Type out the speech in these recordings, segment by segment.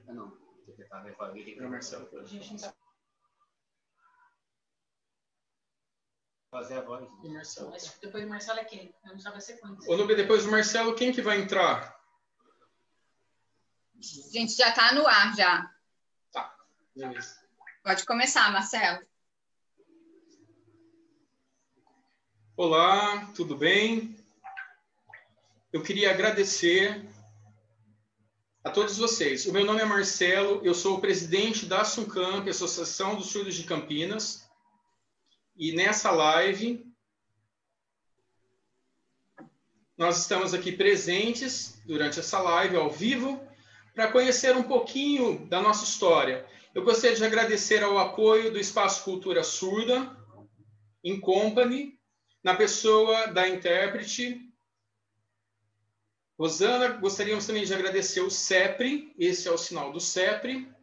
Não, interpretar, alguém tem que Marcelo. A gente não sabe fazer a voz. E Marcelo. Mas depois do Marcelo é quem? Eu não sabe a sequência. Ô, Nubia, depois do Marcelo, quem que vai entrar? A gente já está no ar, já. Tá, beleza. Pode começar, Marcelo. Olá, tudo bem? Eu queria agradecer a todos vocês. O meu nome é Marcelo, eu sou o presidente da Suncamp, Associação dos Surdos de Campinas. E nessa live, nós estamos aqui presentes durante essa live ao vivo para conhecer um pouquinho da nossa história. Eu gostaria de agradecer ao apoio do Espaço Cultura Surda, in company, na pessoa da intérprete Rosana. Gostaríamos também de agradecer o CEPRE, esse é o sinal do CEPRE,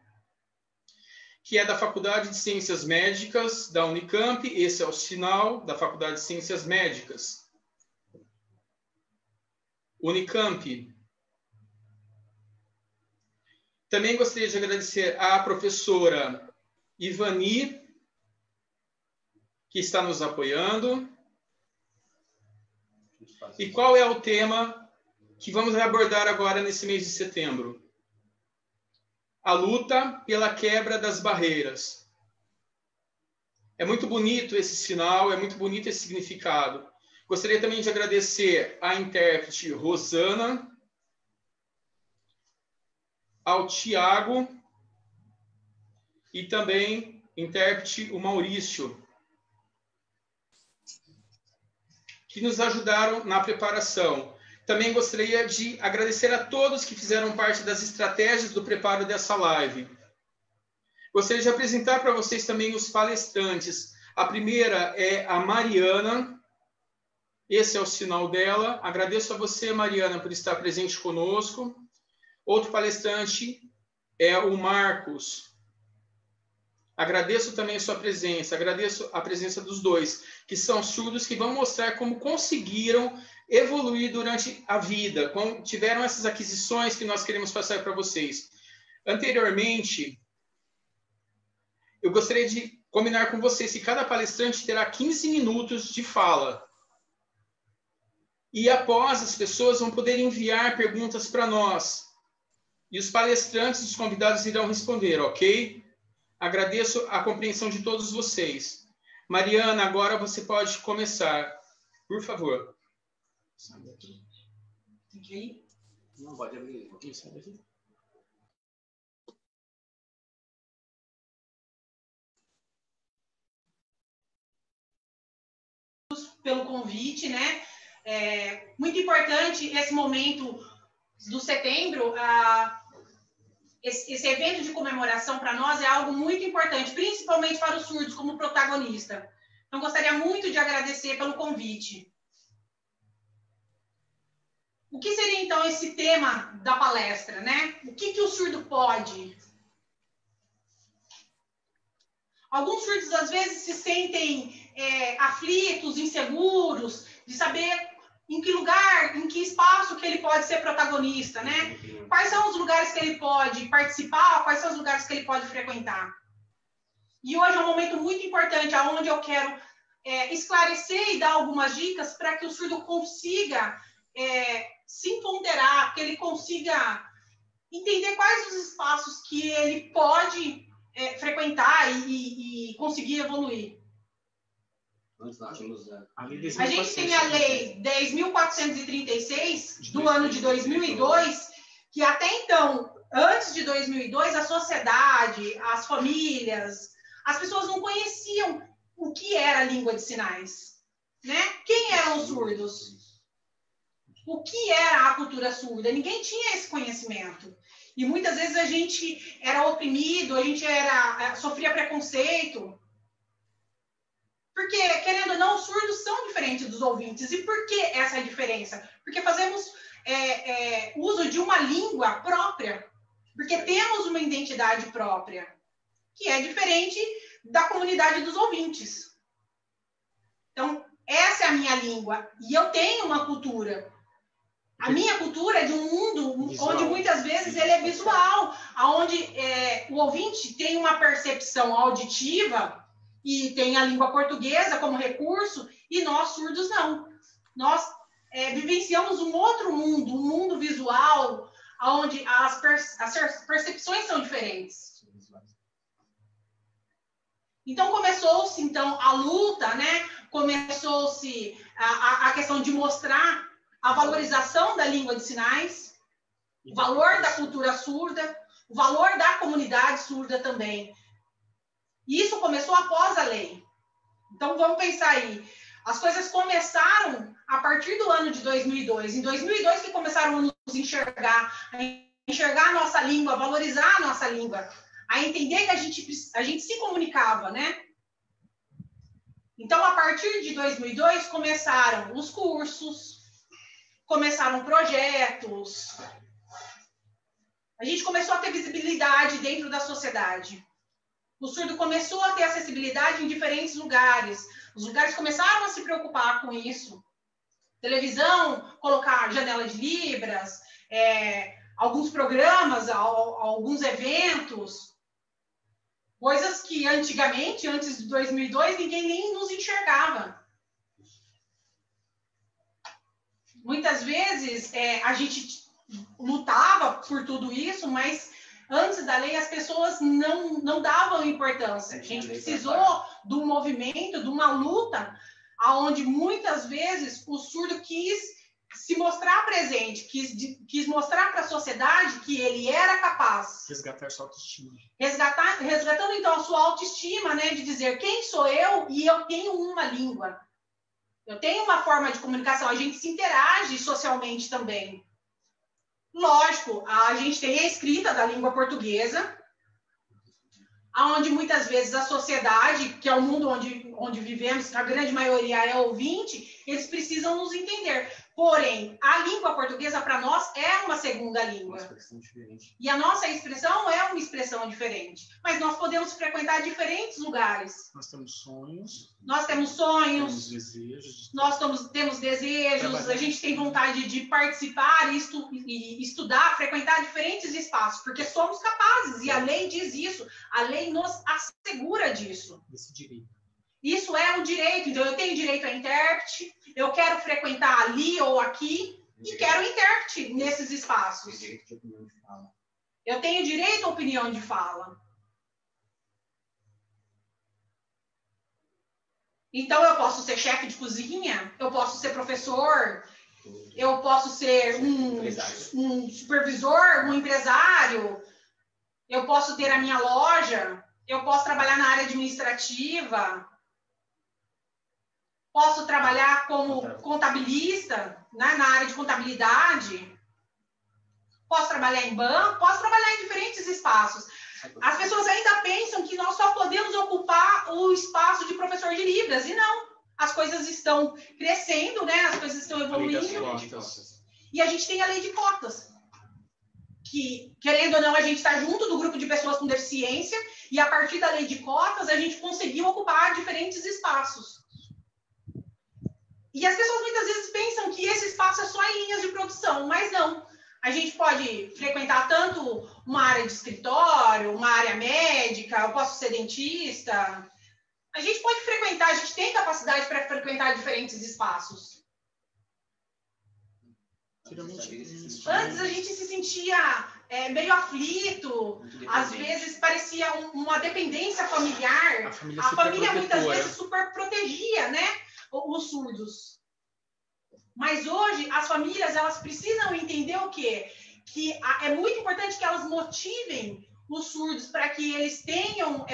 que é da Faculdade de Ciências Médicas da Unicamp, esse é o sinal da Faculdade de Ciências Médicas. Unicamp. Também gostaria de agradecer à professora Ivani, que está nos apoiando. E qual é o tema que vamos abordar agora nesse mês de setembro? A luta pela quebra das barreiras. É muito bonito esse sinal, é muito bonito esse significado. Gostaria também de agradecer à intérprete Rosana, ao Tiago e também intérprete o Maurício, que nos ajudaram na preparação. Também gostaria de agradecer a todos que fizeram parte das estratégias do preparo dessa live. Gostaria de apresentar para vocês também os palestrantes. A primeira é a Mariana. Esse é o sinal dela. Agradeço a você, Mariana, por estar presente conosco. Outro palestrante é o Marcos. Agradeço também a sua presença. Agradeço a presença dos dois, que são surdos, que vão mostrar como conseguiram evoluir durante a vida, como tiveram essas aquisições que nós queremos passar para vocês. Anteriormente, eu gostaria de combinar com vocês que cada palestrante terá 15 minutos de fala. E após, as pessoas vão poder enviar perguntas para nós. E os palestrantes, os convidados irão responder, ok? Agradeço a compreensão de todos vocês. Mariana, agora você pode começar. Por favor. Sabe aqui? Tem que ir? Não, pode abrir um pouquinho, sabe aqui? Pelo convite, né? Muito importante esse momento do setembro. Esse evento de comemoração para nós é algo muito importante, principalmente para os surdos como protagonista. Então, gostaria muito de agradecer pelo convite. O que seria, então, esse tema da palestra, né? O que o surdo pode? Alguns surdos, às vezes, se sentem aflitos, inseguros, de saber em que lugar, em que espaço que ele pode ser protagonista, né? Quais são os lugares que ele pode participar, quais são os lugares que ele pode frequentar. E hoje é um momento muito importante, onde eu quero esclarecer e dar algumas dicas para que o surdo consiga se empoderar, que ele consiga entender quais os espaços que ele pode frequentar e conseguir evoluir. A gente tem a Lei 10.436, do ano de 2002, que até então, antes de 2002, a sociedade, as famílias, as pessoas não conheciam o que era a língua de sinais, né? Quem eram os surdos? O que era a cultura surda? Ninguém tinha esse conhecimento. E muitas vezes a gente era oprimido, a gente sofria preconceito. Porque, querendo ou não, os surdos são diferentes dos ouvintes. E por que essa diferença? Porque fazemos uso de uma língua própria. Porque temos uma identidade própria, que é diferente da comunidade dos ouvintes. Então, essa é a minha língua. E eu tenho uma cultura. A minha cultura é de um mundo onde muitas vezes ele é visual, onde o ouvinte tem uma percepção auditiva e tem a língua portuguesa como recurso, e nós surdos não. Nós vivenciamos um outro mundo, um mundo visual, onde as percepções são diferentes. Então, começou-se então, a luta, né? Começou-se a questão de mostrar a valorização da língua de sinais, o valor da cultura surda, o valor da comunidade surda também. E isso começou após a lei. Então, vamos pensar aí. As coisas começaram a partir do ano de 2002. Em 2002 que começaram a nos enxergar a nossa língua, a valorizar a nossa língua, a entender que a gente se comunicava, né? Então, a partir de 2002, começaram os cursos, começaram projetos, a gente começou a ter visibilidade dentro da sociedade. O surdo começou a ter acessibilidade em diferentes lugares. Os lugares começaram a se preocupar com isso. Televisão, colocar janela de libras, alguns programas, alguns eventos. Coisas que antigamente, antes de 2002, ninguém nem nos enxergava. Muitas vezes a gente lutava por tudo isso, mas antes da lei as pessoas não davam importância. A gente precisou de um movimento, de uma luta, onde muitas vezes o surdo quis se mostrar presente, quis mostrar para a sociedade que ele era capaz. Resgatar sua autoestima. Resgatando então a sua autoestima, né, de dizer quem sou eu e eu tenho uma língua. Eu tenho uma forma de comunicação, a gente se interage socialmente também. Lógico, a gente tem a escrita da língua portuguesa, onde muitas vezes a sociedade, que é o mundo onde vivemos, a grande maioria é ouvinte, eles precisam nos entender. Porém, a língua portuguesa, para nós, é uma segunda língua. Uma expressão diferente. E a nossa expressão é uma expressão diferente. Mas nós podemos frequentar diferentes lugares. Nós temos sonhos. Nós temos sonhos. Temos desejos. Nós temos desejos. A gente tem vontade de participar e estudar, frequentar diferentes espaços. Porque somos capazes. E a lei diz isso. A lei nos assegura disso. Desse direito. Isso é um direito. Então, eu tenho direito a intérprete. Eu quero frequentar ali ou aqui. E quero intérprete nesses espaços. Eu tenho direito à opinião de fala. Então, eu posso ser chefe de cozinha, eu posso ser professor, eu posso ser um supervisor, um empresário, eu posso ter a minha loja, eu posso trabalhar na área administrativa, posso trabalhar como contabilista, né, na área de contabilidade, posso trabalhar em banco, posso trabalhar em diferentes espaços. As pessoas ainda pensam que nós só podemos ocupar o espaço de professor de Libras, e não. As coisas estão crescendo, né? As coisas estão evoluindo. E a gente tem a lei de cotas, que, querendo ou não, a gente está junto do grupo de pessoas com deficiência, e a partir da lei de cotas, a gente conseguiu ocupar diferentes espaços. E as pessoas muitas vezes pensam que esse espaço é só em linhas de produção, mas não. A gente pode frequentar tanto uma área de escritório, uma área médica, eu posso ser dentista. A gente pode frequentar, a gente tem capacidade para frequentar diferentes espaços. Antes a gente se sentia meio aflito, às vezes parecia uma dependência familiar. A família muitas vezes super protegia, né, os surdos. Mas hoje as famílias elas precisam entender o quê? Que é muito importante que elas motivem os surdos para que eles tenham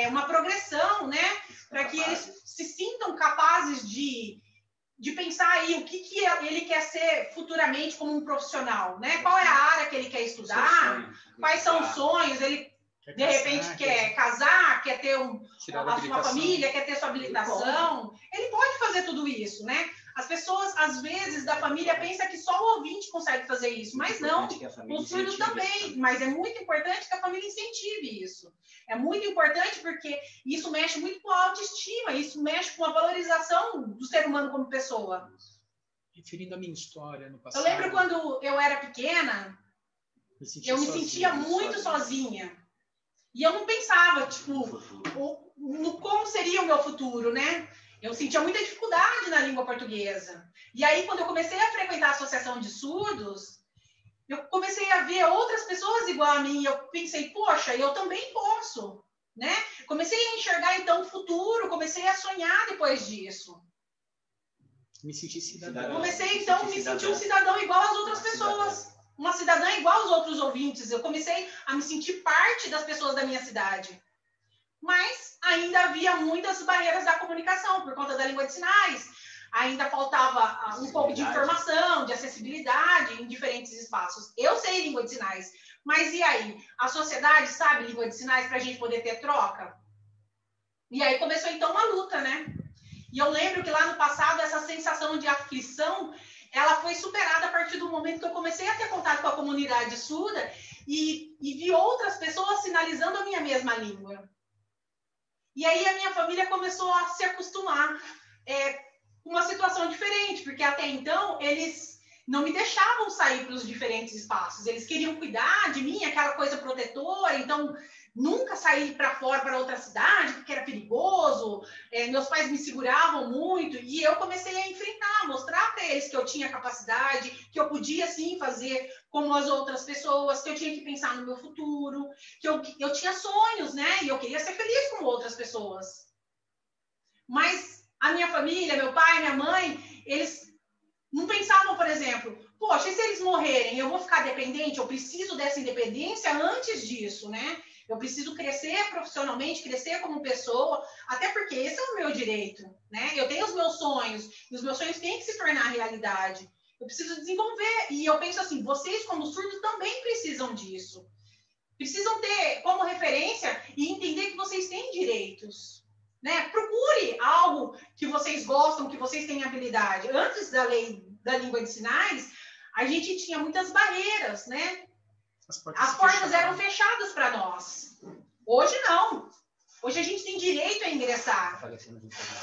uma progressão, né? Para que eles se sintam capazes de pensar aí o que ele quer ser futuramente como um profissional, né? Qual é a área que ele quer estudar? Quais são os sonhos? Ele de repente quer casar, quer ter a sua família, quer ter sua habilitação. Ele pode fazer tudo isso, né? As pessoas, às vezes, da família pensam que só o ouvinte consegue fazer isso, mas não, o surdo também. Mas é muito importante que a família incentive isso. É muito importante porque isso mexe muito com a autoestima, isso mexe com a valorização do ser humano como pessoa. Referindo à minha história no passado. Eu lembro quando eu era pequena, Eu me sentia muito sozinha. E eu não pensava, tipo, no como seria o meu futuro, né? Eu sentia muita dificuldade na língua portuguesa. E aí, quando eu comecei a frequentar a Associação de Surdos, eu comecei a ver outras pessoas igual a mim. Eu pensei, poxa, eu também posso, né? Comecei a enxergar, então, o futuro. Comecei a sonhar depois disso. Me senti cidadão. Comecei, então, a me sentir um cidadão igual às outras pessoas. Uma cidadã igual aos outros ouvintes. Eu comecei a me sentir parte das pessoas da minha cidade. Mas ainda havia muitas barreiras da comunicação, por conta da língua de sinais. Ainda faltava um pouco de informação, de acessibilidade em diferentes espaços. Eu sei língua de sinais, mas e aí? A sociedade sabe língua de sinais para a gente poder ter troca? E aí começou, então, uma luta, né? E eu lembro que lá no passado, essa sensação de aflição, ela foi superada a partir do momento que eu comecei a ter contato com a comunidade surda e vi outras pessoas sinalizando a minha mesma língua. E aí a minha família começou a se acostumar com uma situação diferente, porque até então eles não me deixavam sair para os diferentes espaços. Eles queriam cuidar de mim, aquela coisa protetora, então nunca saí para fora, para outra cidade, porque era perigoso. Meus pais me seguravam muito e eu comecei a enfrentar, mostrar para eles que eu tinha capacidade, que eu podia sim fazer como as outras pessoas, que eu tinha que pensar no meu futuro, que eu tinha sonhos, né? E eu queria ser feliz como outras pessoas. Mas a minha família, meu pai, minha mãe, eles não pensavam, por exemplo, poxa, e se eles morrerem, eu vou ficar dependente? Eu preciso dessa independência antes disso, né? Eu preciso crescer profissionalmente, crescer como pessoa, até porque esse é o meu direito, né? Eu tenho os meus sonhos, e os meus sonhos têm que se tornar realidade. Eu preciso desenvolver, e eu penso assim, vocês como surdos também precisam disso. Precisam ter como referência e entender que vocês têm direitos, né? Procure algo que vocês gostam, que vocês têm habilidade. Antes da lei da língua de sinais, a gente tinha muitas barreiras, né? As portas eram fechadas para nós. Hoje não. Hoje a gente tem direito a ingressar.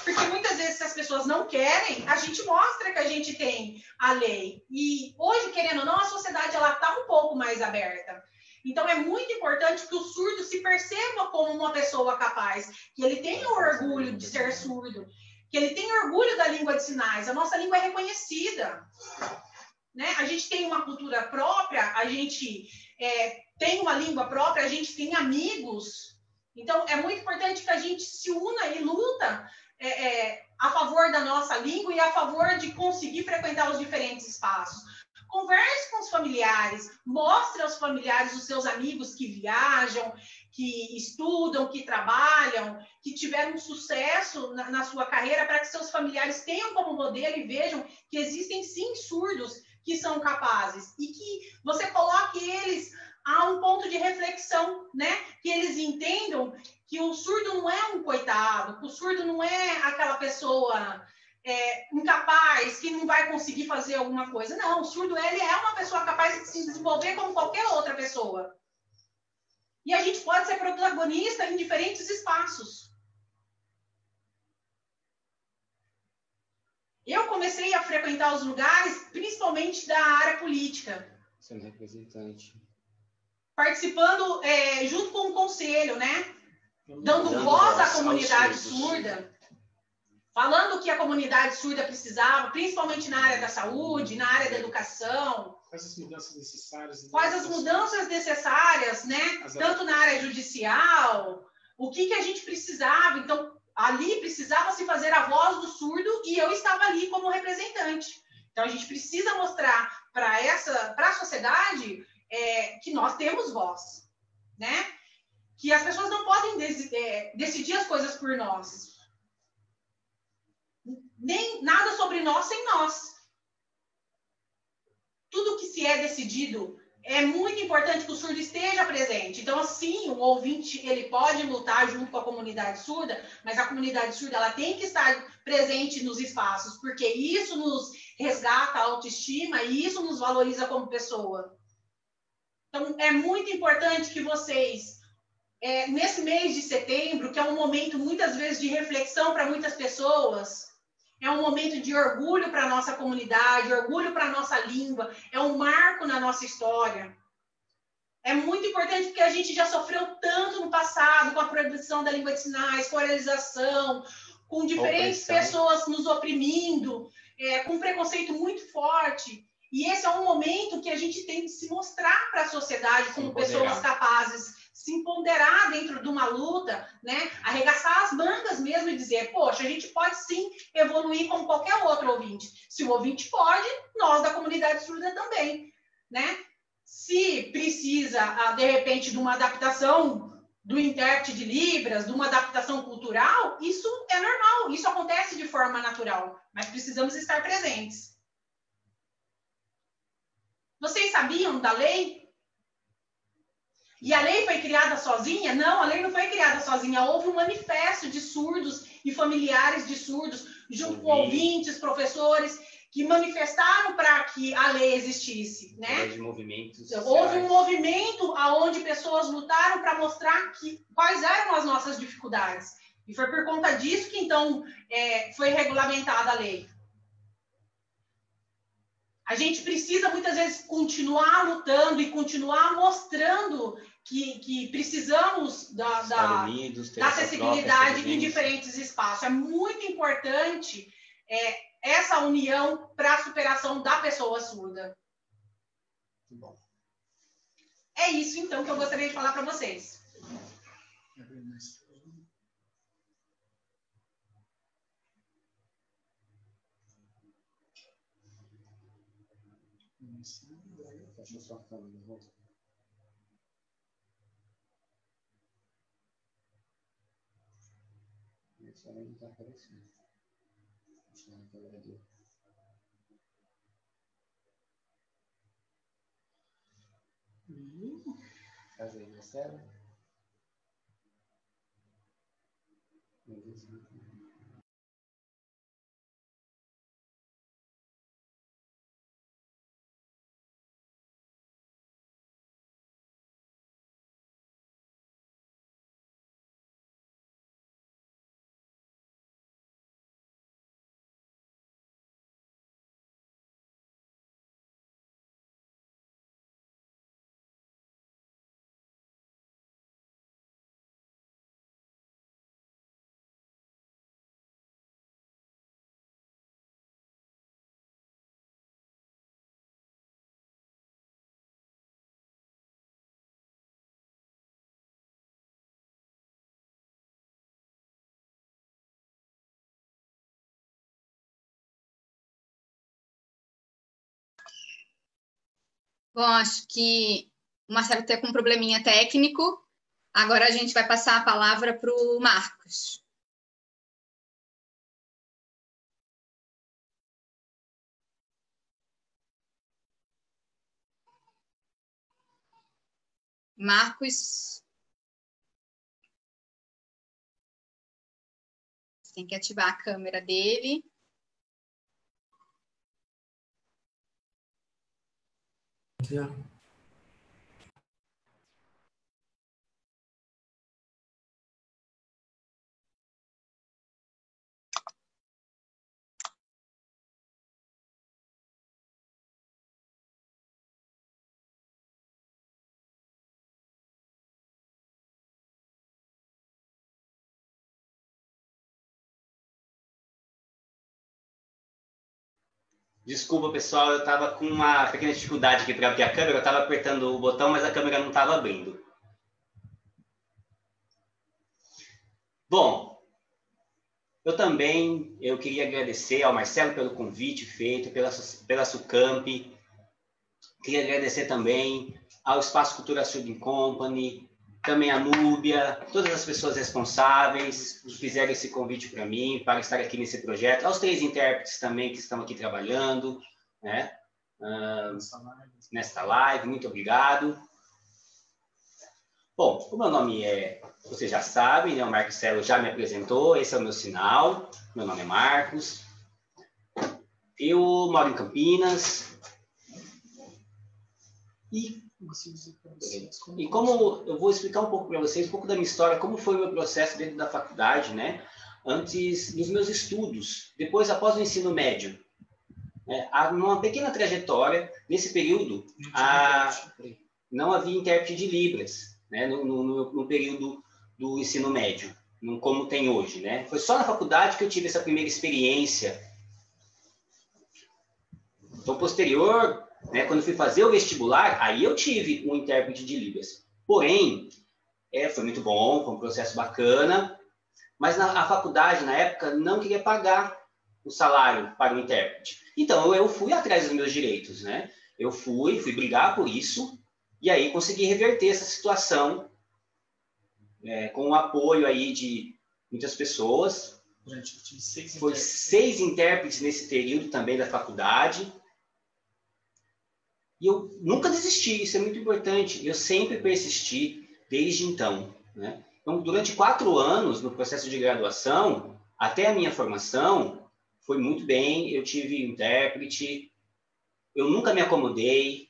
Porque muitas vezes, se as pessoas não querem, a gente mostra que a gente tem a lei. E hoje, querendo ou não, a sociedade está um pouco mais aberta. Então, é muito importante que o surdo se perceba como uma pessoa capaz, que ele tenha o orgulho de ser surdo, que ele tenha orgulho da língua de sinais. A nossa língua é reconhecida, né? A gente tem uma cultura própria, a gente tem uma língua própria, a gente tem amigos. Então, é muito importante que a gente se una e luta a favor da nossa língua e a favor de conseguir frequentar os diferentes espaços. Converse com os familiares, mostre aos familiares os seus amigos que viajam, que estudam, que trabalham, que tiveram sucesso na sua carreira, para que seus familiares tenham como modelo e vejam que existem sim surdos que são capazes e que você coloque eles a um ponto de reflexão, né? Que eles entendam que o surdo não é um coitado, que o surdo não é aquela pessoa incapaz, que não vai conseguir fazer alguma coisa. Não, o surdo ele é uma pessoa capaz de se desenvolver como qualquer outra pessoa. E a gente pode ser protagonista em diferentes espaços. Eu comecei a frequentar os lugares, principalmente da área política. Sendo representante. Participando junto com o conselho, né? Dando voz à comunidade surda. Falando o que a comunidade surda precisava, principalmente na área da saúde, na área da educação. Quais as mudanças necessárias? Quais as mudanças necessárias, né? Tanto na área judicial, o que a gente precisava. Então, ali precisava se fazer a voz do surdo e eu estava ali como representante. Então, a gente precisa mostrar para a sociedade que nós temos voz, né? Que as pessoas não podem decidir as coisas por nós. Nem nada sobre nós sem nós. Tudo que se é decidido, é muito importante que o surdo esteja presente. Então, assim, o ouvinte, ele pode lutar junto com a comunidade surda, mas a comunidade surda, ela tem que estar presente nos espaços, porque isso nos resgata a autoestima e isso nos valoriza como pessoa. Então, é muito importante que vocês, nesse mês de setembro, que é um momento, muitas vezes, de reflexão para muitas pessoas, é um momento de orgulho para a nossa comunidade, orgulho para a nossa língua, é um marco na nossa história. É muito importante porque a gente já sofreu tanto no passado com a proibição da língua de sinais, com a oralização, com diferentes pessoas nos oprimindo, com um preconceito muito forte. E esse é um momento que a gente tem de se mostrar para a sociedade como pessoas capazes, se empoderar dentro de uma luta, né? Arregaçar as mangas mesmo e dizer, poxa, a gente pode sim evoluir como qualquer outro ouvinte. Se o ouvinte pode, nós da comunidade surda também, né? Se precisa, de repente, de uma adaptação do intérprete de Libras, de uma adaptação cultural, isso é normal, isso acontece de forma natural, mas precisamos estar presentes. Vocês sabiam da lei? E a lei foi criada sozinha? Não, a lei não foi criada sozinha. Houve um manifesto de surdos e familiares de surdos, junto com ouvintes, professores, que manifestaram para que a lei existisse, né? Houve um movimento onde pessoas lutaram para mostrar quais eram as nossas dificuldades. E foi por conta disso que, então, foi regulamentada a lei. A gente precisa, muitas vezes, continuar lutando e continuar mostrando que precisamos da acessibilidade em diferentes espaços. É muito importante essa união para a superação da pessoa surda. Bom. É isso, então, que eu gostaria de falar para vocês. Fecha sua câmera, volta. Isso aí não está aparecendo. Deixa eu ver a câmera dele. Faz aí, Marcelo. Bom, acho que o Marcelo está com um probleminha técnico. Agora a gente vai passar a palavra para o Marcos. Marcos, você tem que ativar a câmera dele. Yeah. Desculpa, pessoal, eu estava com uma pequena dificuldade aqui para abrir a câmera. Eu estava apertando o botão, mas a câmera não estava abrindo. Bom, eu queria agradecer ao Marcelo pelo convite feito, pela SUCAMP. Queria agradecer também ao Espaço Cultura Surda Company, também a Núbia, todas as pessoas responsáveis que fizeram esse convite para mim, para estar aqui nesse projeto, aos 3 intérpretes também que estão aqui trabalhando, né? Nesta live, muito obrigado. Bom, o meu nome vocês já sabem, né? O Marcelo já me apresentou, esse é o meu sinal, meu nome é Marcos, eu moro em Campinas, e como eu vou explicar um pouco para vocês, um pouco da minha história, como foi o meu processo dentro da faculdade, né? Antes dos meus estudos, depois após o ensino médio. Há uma pequena trajetória, nesse período, não havia intérprete de Libras, né, no período do ensino médio, como tem hoje, né? Foi só na faculdade que eu tive essa primeira experiência. Então, posterior, né, quando fui fazer o vestibular, aí eu tive um intérprete de Libras. Porém, foi muito bom, foi um processo bacana, mas a faculdade, na época, não queria pagar o salário para o intérprete. Então, eu fui atrás dos meus direitos, né? Eu fui brigar por isso, e aí consegui reverter essa situação com o apoio aí de muitas pessoas. Foi 6 intérpretes nesse período também da faculdade. E eu nunca desisti, isso é muito importante. Eu sempre persisti desde então, né? Então, durante 4 anos no processo de graduação, até a minha formação, foi muito bem. Eu tive intérprete, eu nunca me acomodei.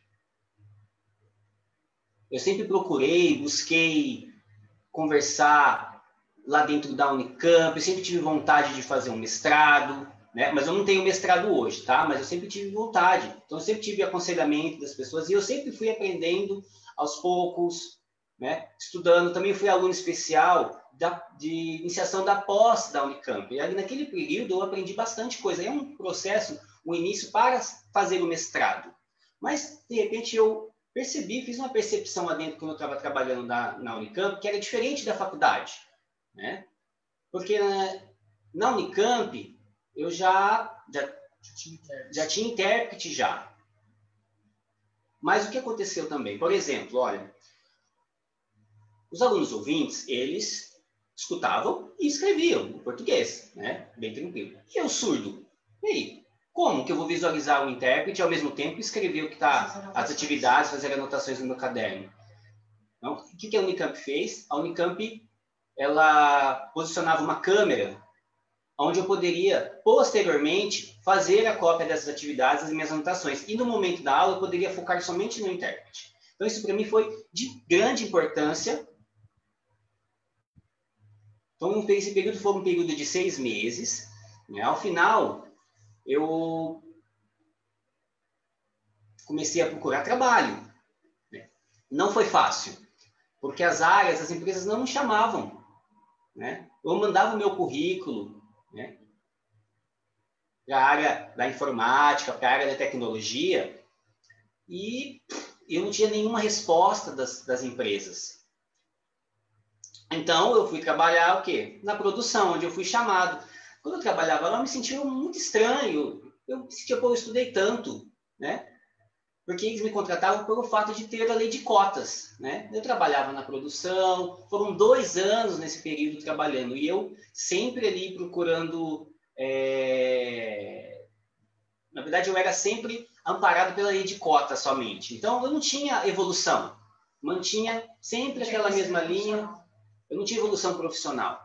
Eu sempre busquei conversar lá dentro da Unicamp. Eu sempre tive vontade de fazer um mestrado, né? Mas eu não tenho mestrado hoje, tá? Mas eu sempre tive vontade. Então, eu sempre tive aconselhamento das pessoas e eu sempre fui aprendendo aos poucos, né? Estudando. Também fui aluno especial de iniciação da pós da Unicamp. E ali naquele período eu aprendi bastante coisa. É um processo, um início para fazer o mestrado. Mas, de repente, eu fiz uma percepção lá dentro quando eu estava trabalhando na Unicamp, que era diferente da faculdade, né? Porque na Unicamp eu já tinha intérprete já. Mas o que aconteceu também? Por exemplo, olha, os alunos ouvintes, eles escutavam e escreviam em português, né? Bem tranquilo. E eu surdo? E aí? Como que eu vou visualizar o intérprete e, ao mesmo tempo, escrever o que está, as atividades, fazer anotações no meu caderno? Então, o que a Unicamp fez? A Unicamp, ela posicionava uma câmera onde eu poderia, posteriormente, fazer a cópia dessas atividades, das minhas anotações. E, no momento da aula, eu poderia focar somente no intérprete. Então, isso, para mim, foi de grande importância. Então, esse período foi um período de 6 meses. Né? Ao final, eu comecei a procurar trabalho. Não foi fácil, porque as empresas não me chamavam, né? Eu mandava o meu currículo, né, para a área da informática, para a área da tecnologia, e eu não tinha nenhuma resposta das empresas. Então, eu fui trabalhar o quê? Na produção, onde eu fui chamado. Quando eu trabalhava lá, eu me sentia muito estranho. Eu me sentia, eu estudei tanto, né? Porque eles me contratavam pelo fato de ter a lei de cotas, né? Eu trabalhava na produção, foram 2 anos nesse período trabalhando, e eu sempre ali procurando... Na verdade, eu era sempre amparado pela lei de cotas somente. Então, eu não tinha evolução. Mantinha sempre aquela mesma linha. Eu não tinha evolução profissional.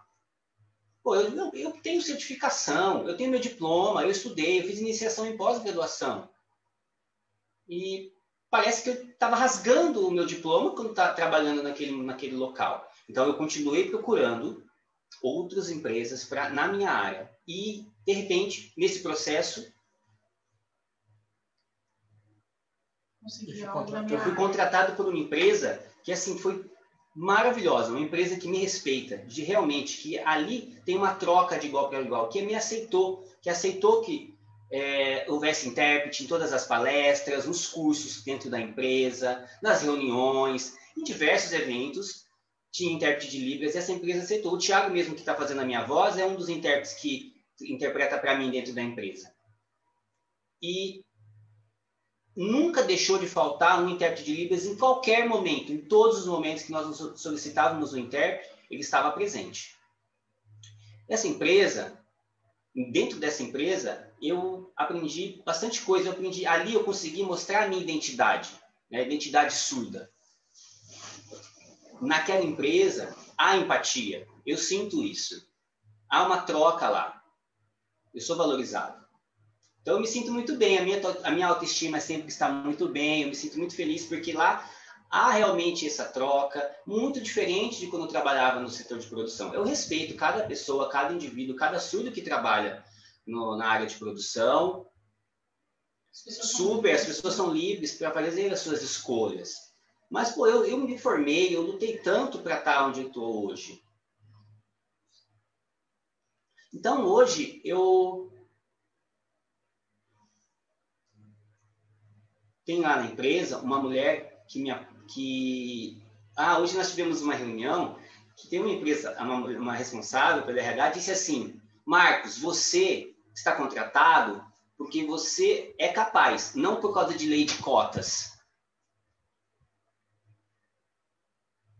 Pô, eu tenho certificação, eu tenho meu diploma, eu estudei, eu fiz iniciação em pós-graduação. E parece que eu estava rasgando o meu diploma quando estava trabalhando naquele local. Então, eu continuei procurando outras empresas na minha área. E, de repente, nesse processo, eu fui contratado por uma empresa que, assim, foi maravilhosa, uma empresa que me respeita, realmente, que ali tem uma troca de igual para igual, que me aceitou, que houvesse intérprete em todas as palestras, nos cursos dentro da empresa, nas reuniões, em diversos eventos, tinha intérprete de Libras, e essa empresa aceitou. O Thiago mesmo, que está fazendo a minha voz, é um dos intérpretes que interpreta para mim dentro da empresa. E nunca deixou de faltar um intérprete de Libras em qualquer momento, em todos os momentos que nós solicitávamos o intérprete, ele estava presente. Essa empresa, dentro dessa empresa, eu aprendi bastante coisa. Ali eu consegui mostrar a minha identidade, né? Identidade surda. Naquela empresa, há empatia. Eu sinto isso. Há uma troca lá. Eu sou valorizado. Então, eu me sinto muito bem. A minha autoestima sempre está muito bem. Eu me sinto muito feliz porque lá há realmente essa troca, muito diferente de quando eu trabalhava no setor de produção. Eu respeito cada pessoa, cada indivíduo, cada surdo que trabalha na área de produção. As pessoas são livres para fazer as suas escolhas. Mas, pô, eu me formei, eu lutei tanto para estar onde eu estou hoje. Então, hoje, eu tenho lá na empresa uma mulher hoje nós tivemos uma reunião que tem uma empresa, uma responsável pelo RH, disse assim: Marcos, você está contratado porque você é capaz, não por causa de lei de cotas.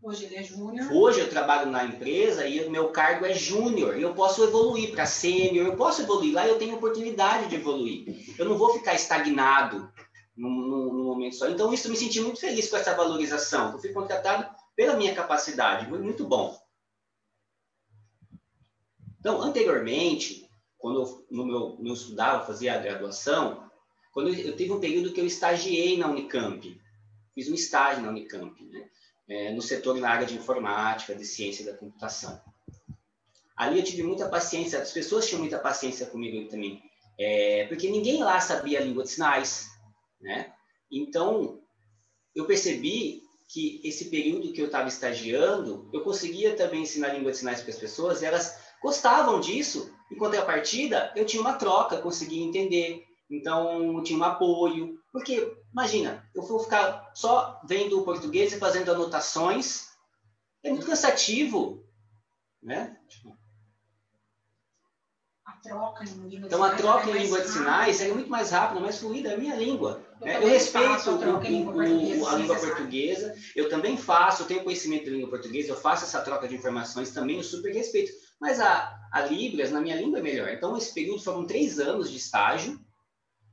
Hoje ele é júnior. Hoje eu trabalho na empresa e o meu cargo é júnior. Eu posso evoluir para sênior, eu posso evoluir. Lá eu tenho oportunidade de evoluir. Eu não vou ficar estagnado num momento só. Então, isso, eu me senti muito feliz com essa valorização. Eu fui contratado pela minha capacidade. Foi muito bom. Então, anteriormente, quando eu estudava, fazia a graduação, quando eu tive um período que eu estagiei na Unicamp. Fiz um estágio na Unicamp, né? No setor, na área de informática, de ciência da computação. Ali eu tive muita paciência, as pessoas tinham muita paciência comigo também, porque ninguém lá sabia a língua de sinais, né? Então, eu percebi que esse período que eu estava estagiando, eu conseguia também ensinar a língua de sinais para as pessoas, e elas gostavam disso. Em contrapartida, eu tinha uma troca, conseguia entender. Então, tinha um apoio. Porque, imagina, eu vou ficar só vendo o português e fazendo anotações. É muito cansativo, né? A troca em língua de sinais. Então, a troca em língua de sinais é muito mais rápida, mais fluida, é a minha língua. Eu respeito a língua portuguesa, eu também faço, eu tenho conhecimento de língua portuguesa, eu faço essa troca de informações também, eu super respeito. Mas a Libras, na minha língua, é melhor. Então, esse período foram 3 anos de estágio,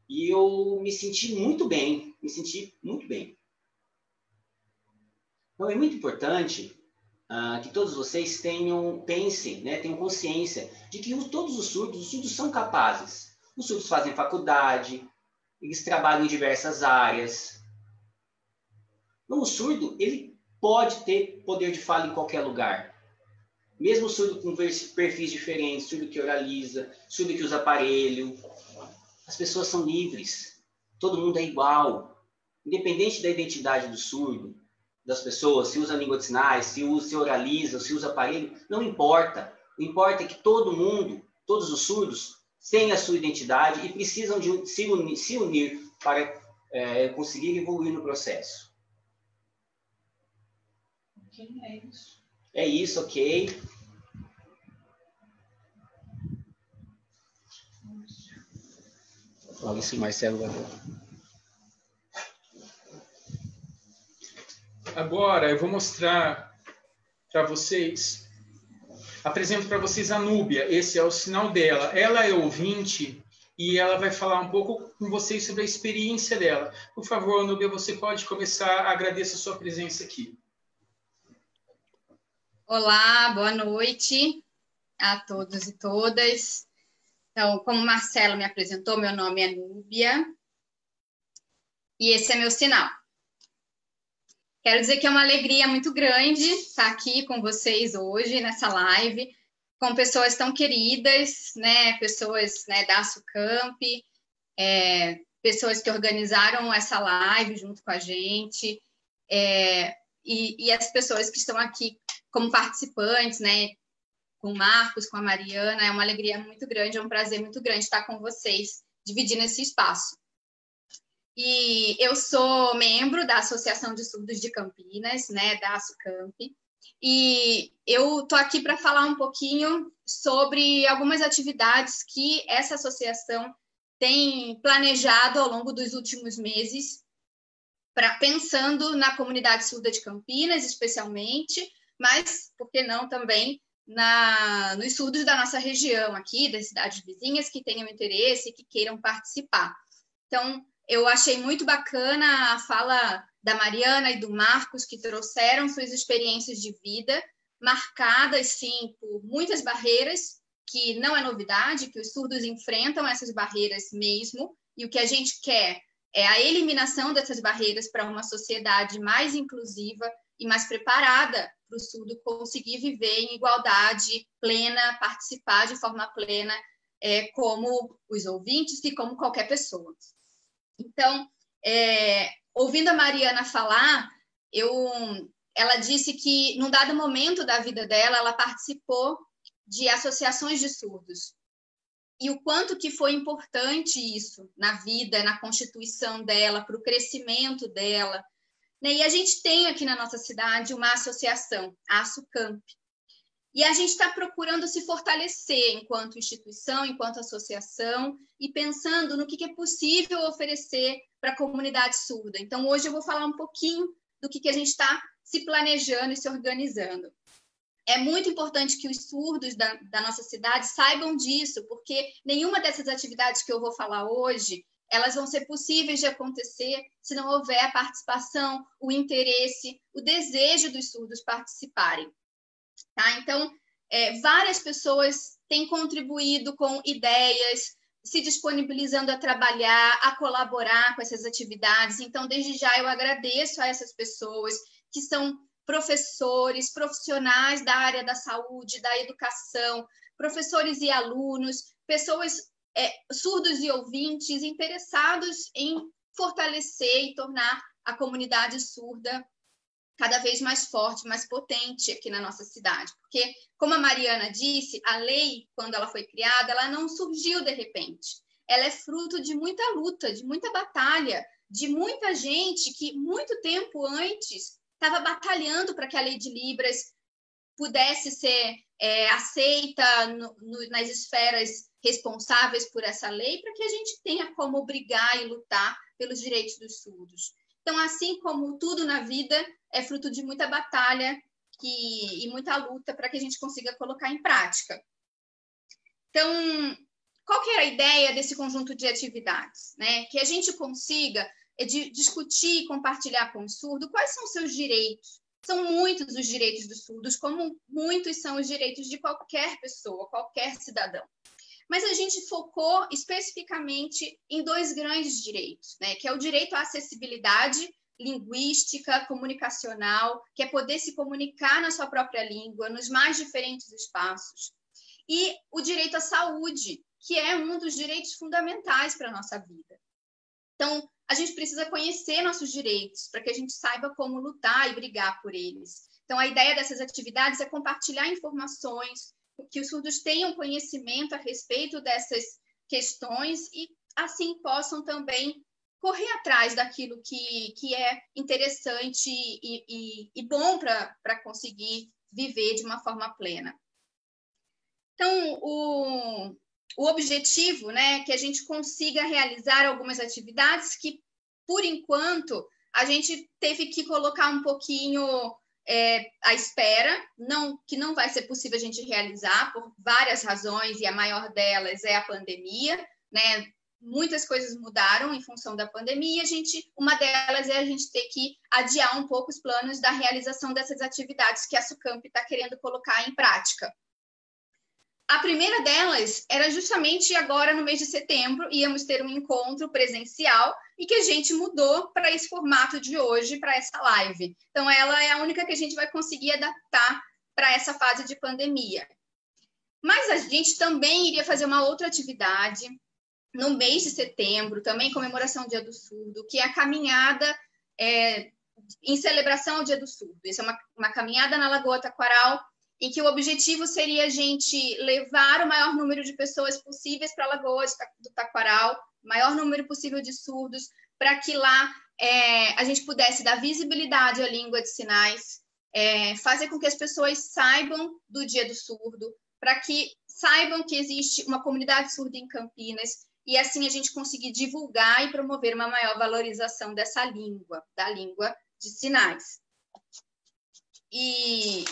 e eu me senti muito bem, Então, é muito importante que todos vocês pensem, né, tenham consciência de que todos os surdos são capazes. Os surdos fazem faculdade, eles trabalham em diversas áreas. Então, o surdo, ele pode ter poder de fala em qualquer lugar. Mesmo surdo com perfis diferentes, surdo que oraliza, surdo que usa aparelho. As pessoas são livres. Todo mundo é igual. Independente da identidade do surdo, das pessoas, se usa língua de sinais, se oraliza, se usa aparelho, não importa. O importa é que todo mundo, todos os surdos, têm a sua identidade e precisam de se unir para conseguir evoluir no processo. Ok, é isso. É isso, ok. Olha se o Marcelo vai ver. Agora eu vou mostrar para vocês, apresento para vocês a Núbia, esse é o sinal dela. Ela é ouvinte e ela vai falar um pouco com vocês sobre a experiência dela. Por favor, Núbia, você pode começar, agradeço a sua presença aqui. Olá, boa noite a todos e todas. Então, como o Marcelo me apresentou, meu nome é Núbia e esse é meu sinal. Quero dizer que é uma alegria muito grande estar aqui com vocês hoje, nessa live, com pessoas tão queridas, né? Pessoas, né, da Sucamp, pessoas que organizaram essa live junto com a gente, e as pessoas que estão aqui como participantes, né? Com o Marcos, com a Mariana, é uma alegria muito grande, é um prazer muito grande estar com vocês, dividindo esse espaço. E eu sou membro da Associação de Surdos de Campinas, né, da Sucamp, e eu estou aqui para falar um pouquinho sobre algumas atividades que essa associação tem planejado ao longo dos últimos meses, pensando na comunidade surda de Campinas, especialmente, mas, por que não, também nos surdos da nossa região aqui, das cidades vizinhas, que tenham interesse e que queiram participar. Então, eu achei muito bacana a fala da Mariana e do Marcos, que trouxeram suas experiências de vida, marcadas, sim, por muitas barreiras, que não é novidade, que os surdos enfrentam essas barreiras mesmo, e o que a gente quer é a eliminação dessas barreiras para uma sociedade mais inclusiva e mais preparada para o surdo conseguir viver em igualdade plena, participar de forma plena, como os ouvintes e como qualquer pessoa. Então, ouvindo a Mariana falar, ela disse que, num dado momento da vida dela, ela participou de associações de surdos. E o quanto que foi importante isso na vida, na constituição dela, para o crescimento dela. E a gente tem aqui na nossa cidade uma associação, a ASUCAMP. E a gente está procurando se fortalecer enquanto instituição, enquanto associação, e pensando no que é possível oferecer para a comunidade surda. Então, hoje eu vou falar um pouquinho do que a gente está se planejando e se organizando. É muito importante que os surdos da nossa cidade saibam disso, porque nenhuma dessas atividades que eu vou falar hoje, elas vão ser possíveis de acontecer se não houver a participação, o interesse, o desejo dos surdos participarem. Tá? Então, várias pessoas têm contribuído com ideias, se disponibilizando a trabalhar, a colaborar com essas atividades. Então, desde já, eu agradeço a essas pessoas que são professores, profissionais da área da saúde, da educação, professores e alunos, pessoas surdos e ouvintes interessados em fortalecer e tornar a comunidade surda cada vez mais forte, mais potente aqui na nossa cidade. Porque, como a Mariana disse, a lei, quando ela foi criada, ela não surgiu de repente. Ela é fruto de muita luta, de muita batalha, de muita gente que, muito tempo antes, estava batalhando para que a lei de Libras pudesse ser aceita nas esferas responsáveis por essa lei, para que a gente tenha como brigar e lutar pelos direitos dos surdos. Então, assim como tudo na vida, é fruto de muita batalha e muita luta para que a gente consiga colocar em prática. Então, qual que era a ideia desse conjunto de atividades? Né? Que a gente consiga discutir e compartilhar com o surdo quais são os seus direitos. São muitos os direitos dos surdos, como muitos são os direitos de qualquer pessoa, qualquer cidadão. Mas a gente focou especificamente em 2 grandes direitos, né? Que é o direito à acessibilidade linguística, comunicacional, que é poder se comunicar na sua própria língua, nos mais diferentes espaços. E o direito à saúde, que é um dos direitos fundamentais para a nossa vida. Então, a gente precisa conhecer nossos direitos para que a gente saiba como lutar e brigar por eles. Então, a ideia dessas atividades é compartilhar informações, que os surdos tenham conhecimento a respeito dessas questões e, assim, possam também correr atrás daquilo que é interessante e bom para conseguir viver de uma forma plena. Então, o objetivo, né, é que a gente consiga realizar algumas atividades que, por enquanto, a gente teve que colocar um pouquinho à espera, que não vai ser possível a gente realizar por várias razões, e a maior delas é a pandemia, né? Muitas coisas mudaram em função da pandemia, uma delas é a gente ter que adiar um pouco os planos da realização dessas atividades que a SUCAMP está querendo colocar em prática. A primeira delas era justamente agora, no mês de setembro, íamos ter um encontro presencial e que a gente mudou para esse formato de hoje, para essa live. Então, ela é a única que a gente vai conseguir adaptar para essa fase de pandemia. Mas a gente também iria fazer uma outra atividade no mês de setembro, também comemoração do Dia do Surdo, que é a caminhada em celebração ao Dia do Surdo. Isso é uma caminhada na Lagoa Taquaral, em que o objetivo seria a gente levar o maior número de pessoas possíveis para a Lagoa do Taquaral, o maior número possível de surdos, para que lá a gente pudesse dar visibilidade à língua de sinais, fazer com que as pessoas saibam do Dia do Surdo, para que saibam que existe uma comunidade surda em Campinas, e assim a gente conseguir divulgar e promover uma maior valorização dessa língua, da língua de sinais. E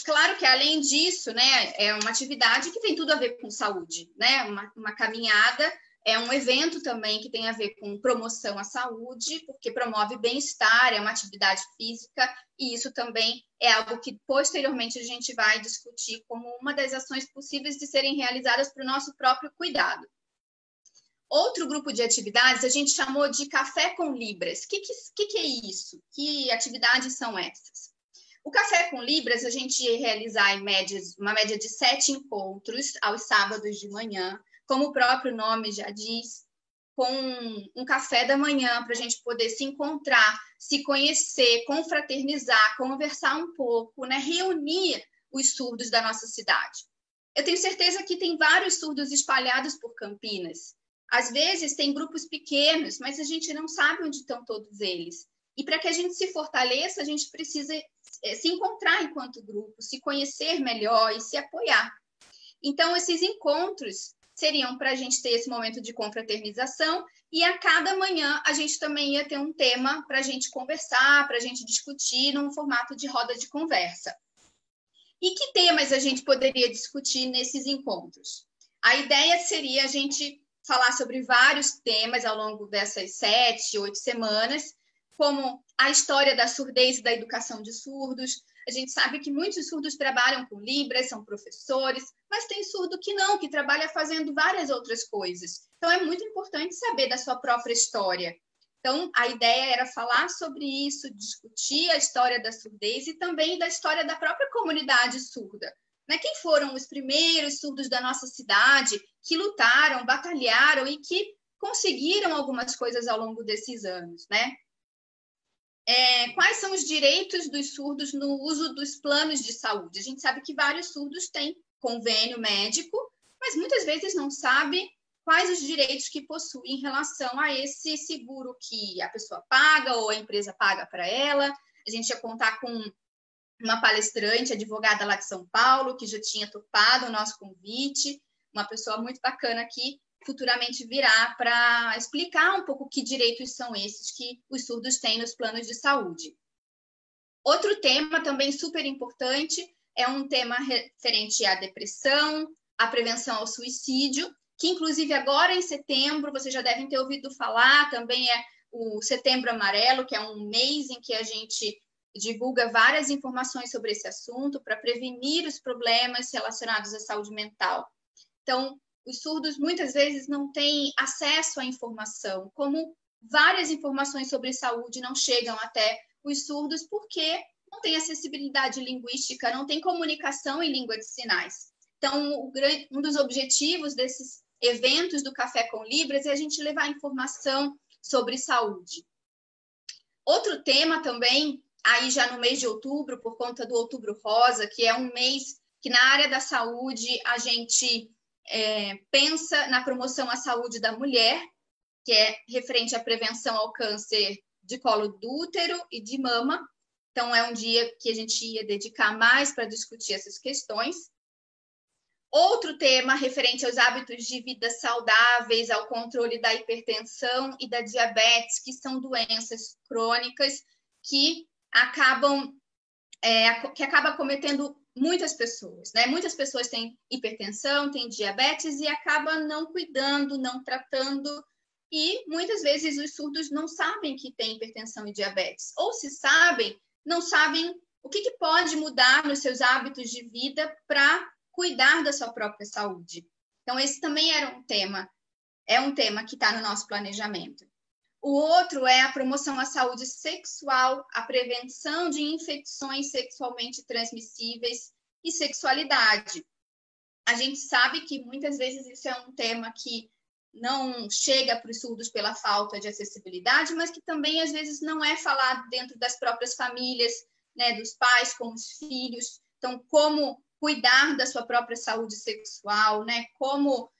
claro que, além disso, né, é uma atividade que tem tudo a ver com saúde, né? Uma caminhada é um evento também que tem a ver com promoção à saúde, porque promove bem-estar, é uma atividade física, e isso também é algo que posteriormente a gente vai discutir como uma das ações possíveis de serem realizadas para o nosso próprio cuidado. Outro grupo de atividades a gente chamou de Café com Libras. O que é isso? Que atividades são essas? O Café com Libras a gente ia realizar uma média de 7 encontros aos sábados de manhã, como o próprio nome já diz. com um café da manhã para a gente poder se encontrar, se conhecer, confraternizar, conversar um pouco, né? Reunir os surdos da nossa cidade. Eu tenho certeza que tem vários surdos espalhados por Campinas. Às vezes tem grupos pequenos, mas a gente não sabe onde estão todos eles. E para que a gente se fortaleça, a gente precisa se encontrar enquanto grupo, se conhecer melhor e se apoiar. Então, esses encontros seriam para a gente ter esse momento de confraternização e a cada manhã a gente também ia ter um tema para a gente conversar, para a gente discutir num formato de roda de conversa. E que temas a gente poderia discutir nesses encontros? A ideia seria a gente falar sobre vários temas ao longo dessas 7, 8 semanas, como a história da surdez e da educação de surdos. A gente sabe que muitos surdos trabalham com Libras, são professores, mas tem surdo que não, que trabalha fazendo várias outras coisas. Então, é muito importante saber da sua própria história. Então, a ideia era falar sobre isso, discutir a história da surdez e também da história da própria comunidade surda. Né? Quem foram os primeiros surdos da nossa cidade que lutaram, batalharam e que conseguiram algumas coisas ao longo desses anos, né? Quais são os direitos dos surdos no uso dos planos de saúde? A gente sabe que vários surdos têm convênio médico, mas muitas vezes não sabe quais os direitos que possuem em relação a esse seguro que a pessoa paga ou a empresa paga para ela. A gente ia contar com uma palestrante, advogada lá de São Paulo, que já tinha topado o nosso convite, uma pessoa muito bacana que futuramente virá para explicar um pouco que direitos são esses que os surdos têm nos planos de saúde. Outro tema também super importante é um tema referente à depressão, à prevenção ao suicídio, que inclusive agora em setembro, vocês já devem ter ouvido falar, também é o Setembro Amarelo, que é um mês em que a gente divulga várias informações sobre esse assunto para prevenir os problemas relacionados à saúde mental. Então, os surdos muitas vezes não têm acesso à informação, como várias informações sobre saúde não chegam até os surdos porque não tem acessibilidade linguística, não tem comunicação em língua de sinais. Então, um dos objetivos desses eventos do Café com Libras é a gente levar informação sobre saúde. Outro tema também, aí já no mês de outubro, por conta do Outubro Rosa, que é um mês que na área da saúde a gente pensa na promoção à saúde da mulher, que é referente à prevenção ao câncer de colo do útero e de mama. Então, é um dia que a gente ia dedicar mais para discutir essas questões. Outro tema referente aos hábitos de vida saudáveis, ao controle da hipertensão e da diabetes, que são doenças crônicas que acabam cometendo muitas pessoas, né? Muitas pessoas têm hipertensão, têm diabetes e acabam não cuidando, não tratando. E muitas vezes os surdos não sabem que têm hipertensão e diabetes. Ou se sabem, não sabem o que pode mudar nos seus hábitos de vida para cuidar da sua própria saúde. Então, esse também era um tema que está no nosso planejamento. O outro é a promoção à saúde sexual, a prevenção de infecções sexualmente transmissíveis e sexualidade. A gente sabe que muitas vezes isso é um tema que não chega para os surdos pela falta de acessibilidade, mas que também às vezes não é falado dentro das próprias famílias, né, dos pais com os filhos. Então, como cuidar da sua própria saúde sexual, né? Como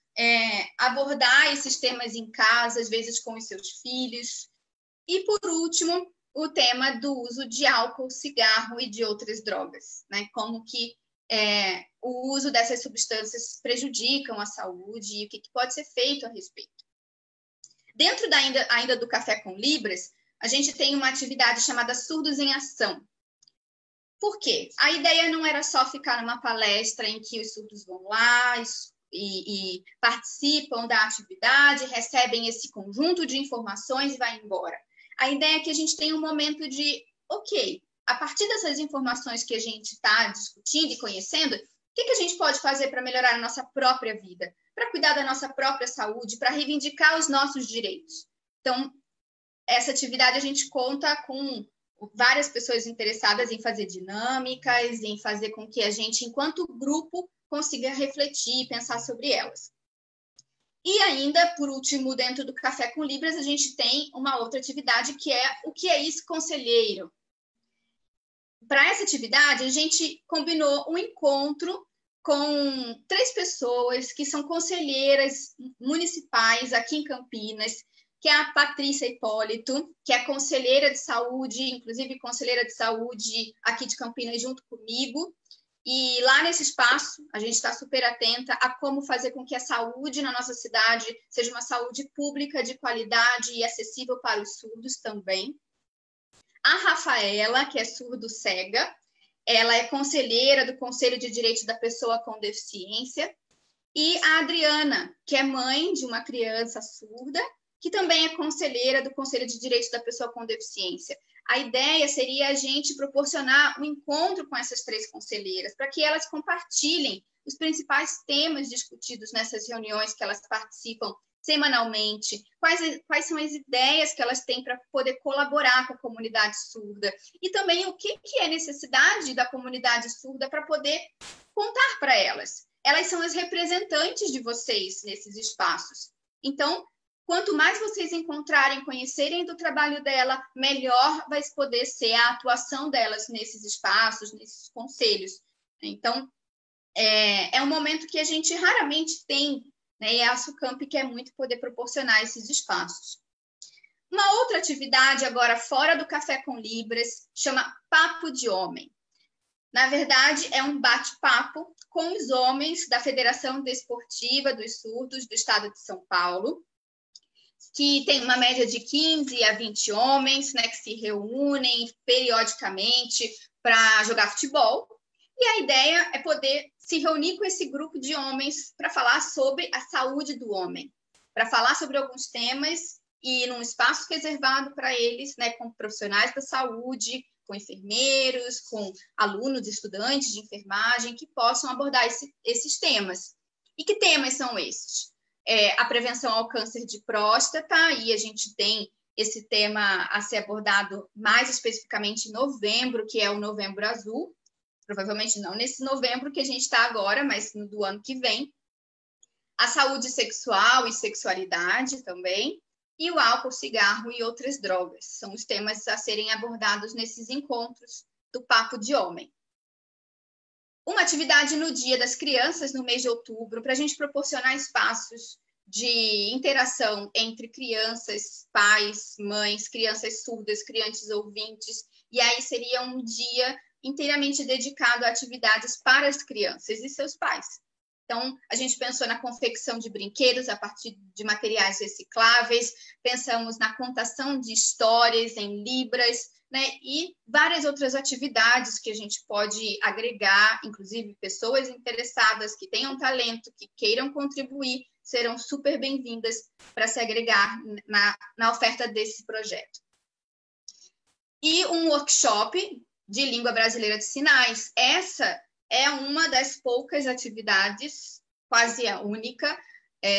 abordar esses temas em casa, às vezes com os seus filhos. E, por último, o tema do uso de álcool, cigarro e de outras drogas, né? Como que o uso dessas substâncias prejudicam a saúde e o que pode ser feito a respeito. Dentro ainda do Café com Libras, a gente tem uma atividade chamada Surdos em Ação. Por quê? A ideia não era só ficar numa palestra em que os surdos vão lá e participam da atividade, recebem esse conjunto de informações e vai embora. A ideia é que a gente tenha um momento de, ok, a partir dessas informações que a gente está discutindo e conhecendo, o que a gente pode fazer para melhorar a nossa própria vida, para cuidar da nossa própria saúde, para reivindicar os nossos direitos. Então, essa atividade a gente conta com várias pessoas interessadas em fazer dinâmicas, em fazer com que a gente, enquanto grupo, consiga refletir e pensar sobre elas. E ainda, por último, dentro do Café com Libras, a gente tem uma outra atividade que é o que é isso, conselheiro? Para essa atividade, a gente combinou um encontro com 3 pessoas que são conselheiras municipais aqui em Campinas, que é a Patrícia Hipólito, que é conselheira de saúde, inclusive conselheira de saúde aqui de Campinas junto comigo. E lá nesse espaço, a gente está super atenta a como fazer com que a saúde na nossa cidade seja uma saúde pública de qualidade e acessível para os surdos também. A Rafaela, que é surdo-cega, ela é conselheira do Conselho de Direitos da Pessoa com Deficiência. E a Adriana, que é mãe de uma criança surda, que também é conselheira do Conselho de Direitos da Pessoa com Deficiência. A ideia seria a gente proporcionar um encontro com essas 3 conselheiras, para que elas compartilhem os principais temas discutidos nessas reuniões que elas participam semanalmente, quais são as ideias que elas têm para poder colaborar com a comunidade surda, e também o que é necessidade da comunidade surda para poder contar para elas. Elas são as representantes de vocês nesses espaços. Então, quanto mais vocês encontrarem, conhecerem do trabalho dela, melhor vai poder ser a atuação delas nesses espaços, nesses conselhos. Então, é um momento que a gente raramente tem, né? E a SUCAMP quer muito poder proporcionar esses espaços. Uma outra atividade agora fora do Café com Libras chama Papo de Homem. Na verdade, é um bate-papo com os homens da Federação Desportiva dos Surdos do Estado de São Paulo, que tem uma média de 15 a 20 homens, né, que se reúnem periodicamente para jogar futebol. E a ideia é poder se reunir com esse grupo de homens para falar sobre a saúde do homem, para falar sobre alguns temas e num espaço reservado para eles, né, com profissionais da saúde, com enfermeiros, com alunos, estudantes de enfermagem, que possam abordar esses temas. E que temas são esses? A prevenção ao câncer de próstata, e a gente tem esse tema a ser abordado mais especificamente em novembro, que é o Novembro Azul, provavelmente não nesse novembro que a gente está agora, mas no do ano que vem. A saúde sexual e sexualidade também, e o álcool, cigarro e outras drogas. São os temas a serem abordados nesses encontros do Papo de Homem. Uma atividade no Dia das Crianças, no mês de outubro, para a gente proporcionar espaços de interação entre crianças, pais, mães, crianças surdas, crianças ouvintes, e aí seria um dia inteiramente dedicado a atividades para as crianças e seus pais. Então, a gente pensou na confecção de brinquedos a partir de materiais recicláveis, pensamos na contação de histórias em libras, né, e várias outras atividades que a gente pode agregar, inclusive pessoas interessadas que tenham talento, que queiram contribuir, serão super bem-vindas para se agregar na oferta desse projeto. E um workshop de língua brasileira de sinais. Essa é uma das poucas atividades, quase a única,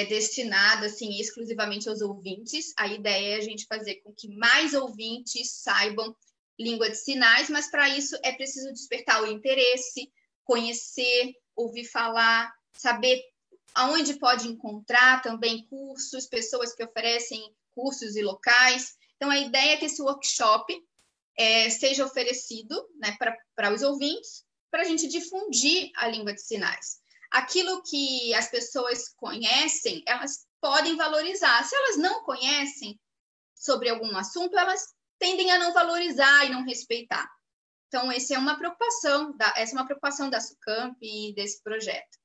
destinada assim, exclusivamente aos ouvintes. A ideia é a gente fazer com que mais ouvintes saibam língua de sinais, mas para isso é preciso despertar o interesse, conhecer, ouvir falar, saber aonde pode encontrar também cursos, pessoas que oferecem cursos e locais. Então, a ideia é que esse workshop seja oferecido, né, para os ouvintes, para a gente difundir a língua de sinais. Aquilo que as pessoas conhecem, elas podem valorizar. Se elas não conhecem sobre algum assunto, elas tendem a não valorizar e não respeitar. Então, essa é uma preocupação da SUCAMP e desse projeto.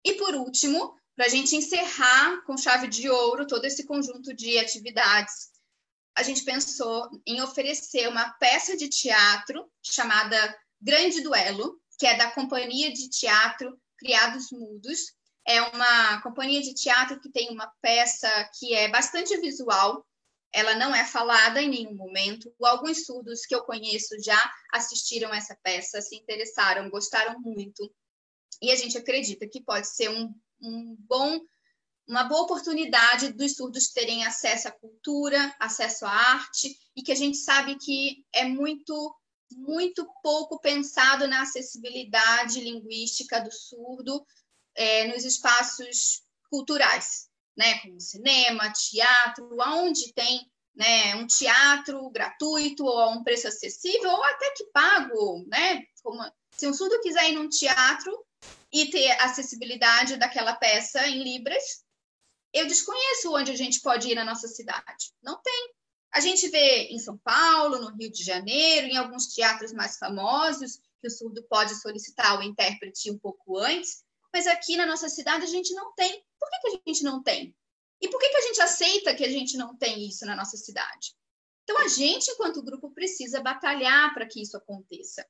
E, por último, para a gente encerrar com chave de ouro todo esse conjunto de atividades, a gente pensou em oferecer uma peça de teatro chamada Grande Duelo, que é da Companhia de Teatro Criados Mudos. É uma companhia de teatro que tem uma peça que é bastante visual, ela não é falada em nenhum momento. Alguns surdos que eu conheço já assistiram essa peça, se interessaram, gostaram muito. E a gente acredita que pode ser uma boa oportunidade dos surdos terem acesso à cultura, acesso à arte, e que a gente sabe que é muito pouco pensado na acessibilidade linguística do surdo nos espaços culturais. né, como cinema, teatro, aonde tem, né, um teatro gratuito ou a um preço acessível ou até que pago, né? Se um surdo quiser ir num teatro e ter acessibilidade daquela peça em libras, eu desconheço onde a gente pode ir na nossa cidade. Não tem. A gente vê em São Paulo, no Rio de Janeiro, em alguns teatros mais famosos, que o surdo pode solicitar o intérprete um pouco antes, mas aqui na nossa cidade a gente não tem. Por que a gente não tem? E por que a gente aceita que a gente não tem isso na nossa cidade? Então, a gente, enquanto grupo, precisa batalhar para que isso aconteça.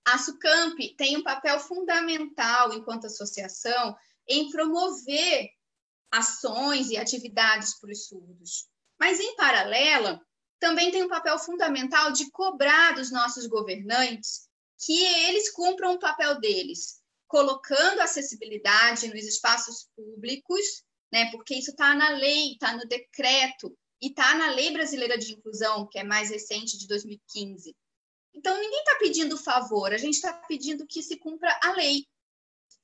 A SUCAMP tem um papel fundamental, enquanto associação, em promover ações e atividades para os surdos. Mas, em paralelo, também tem um papel fundamental de cobrar dos nossos governantes que eles cumpram o papel deles, colocando acessibilidade nos espaços públicos, né, porque isso está na lei, está no decreto, e está na Lei Brasileira de Inclusão, que é mais recente, de 2015. Então, ninguém está pedindo favor, a gente está pedindo que se cumpra a lei.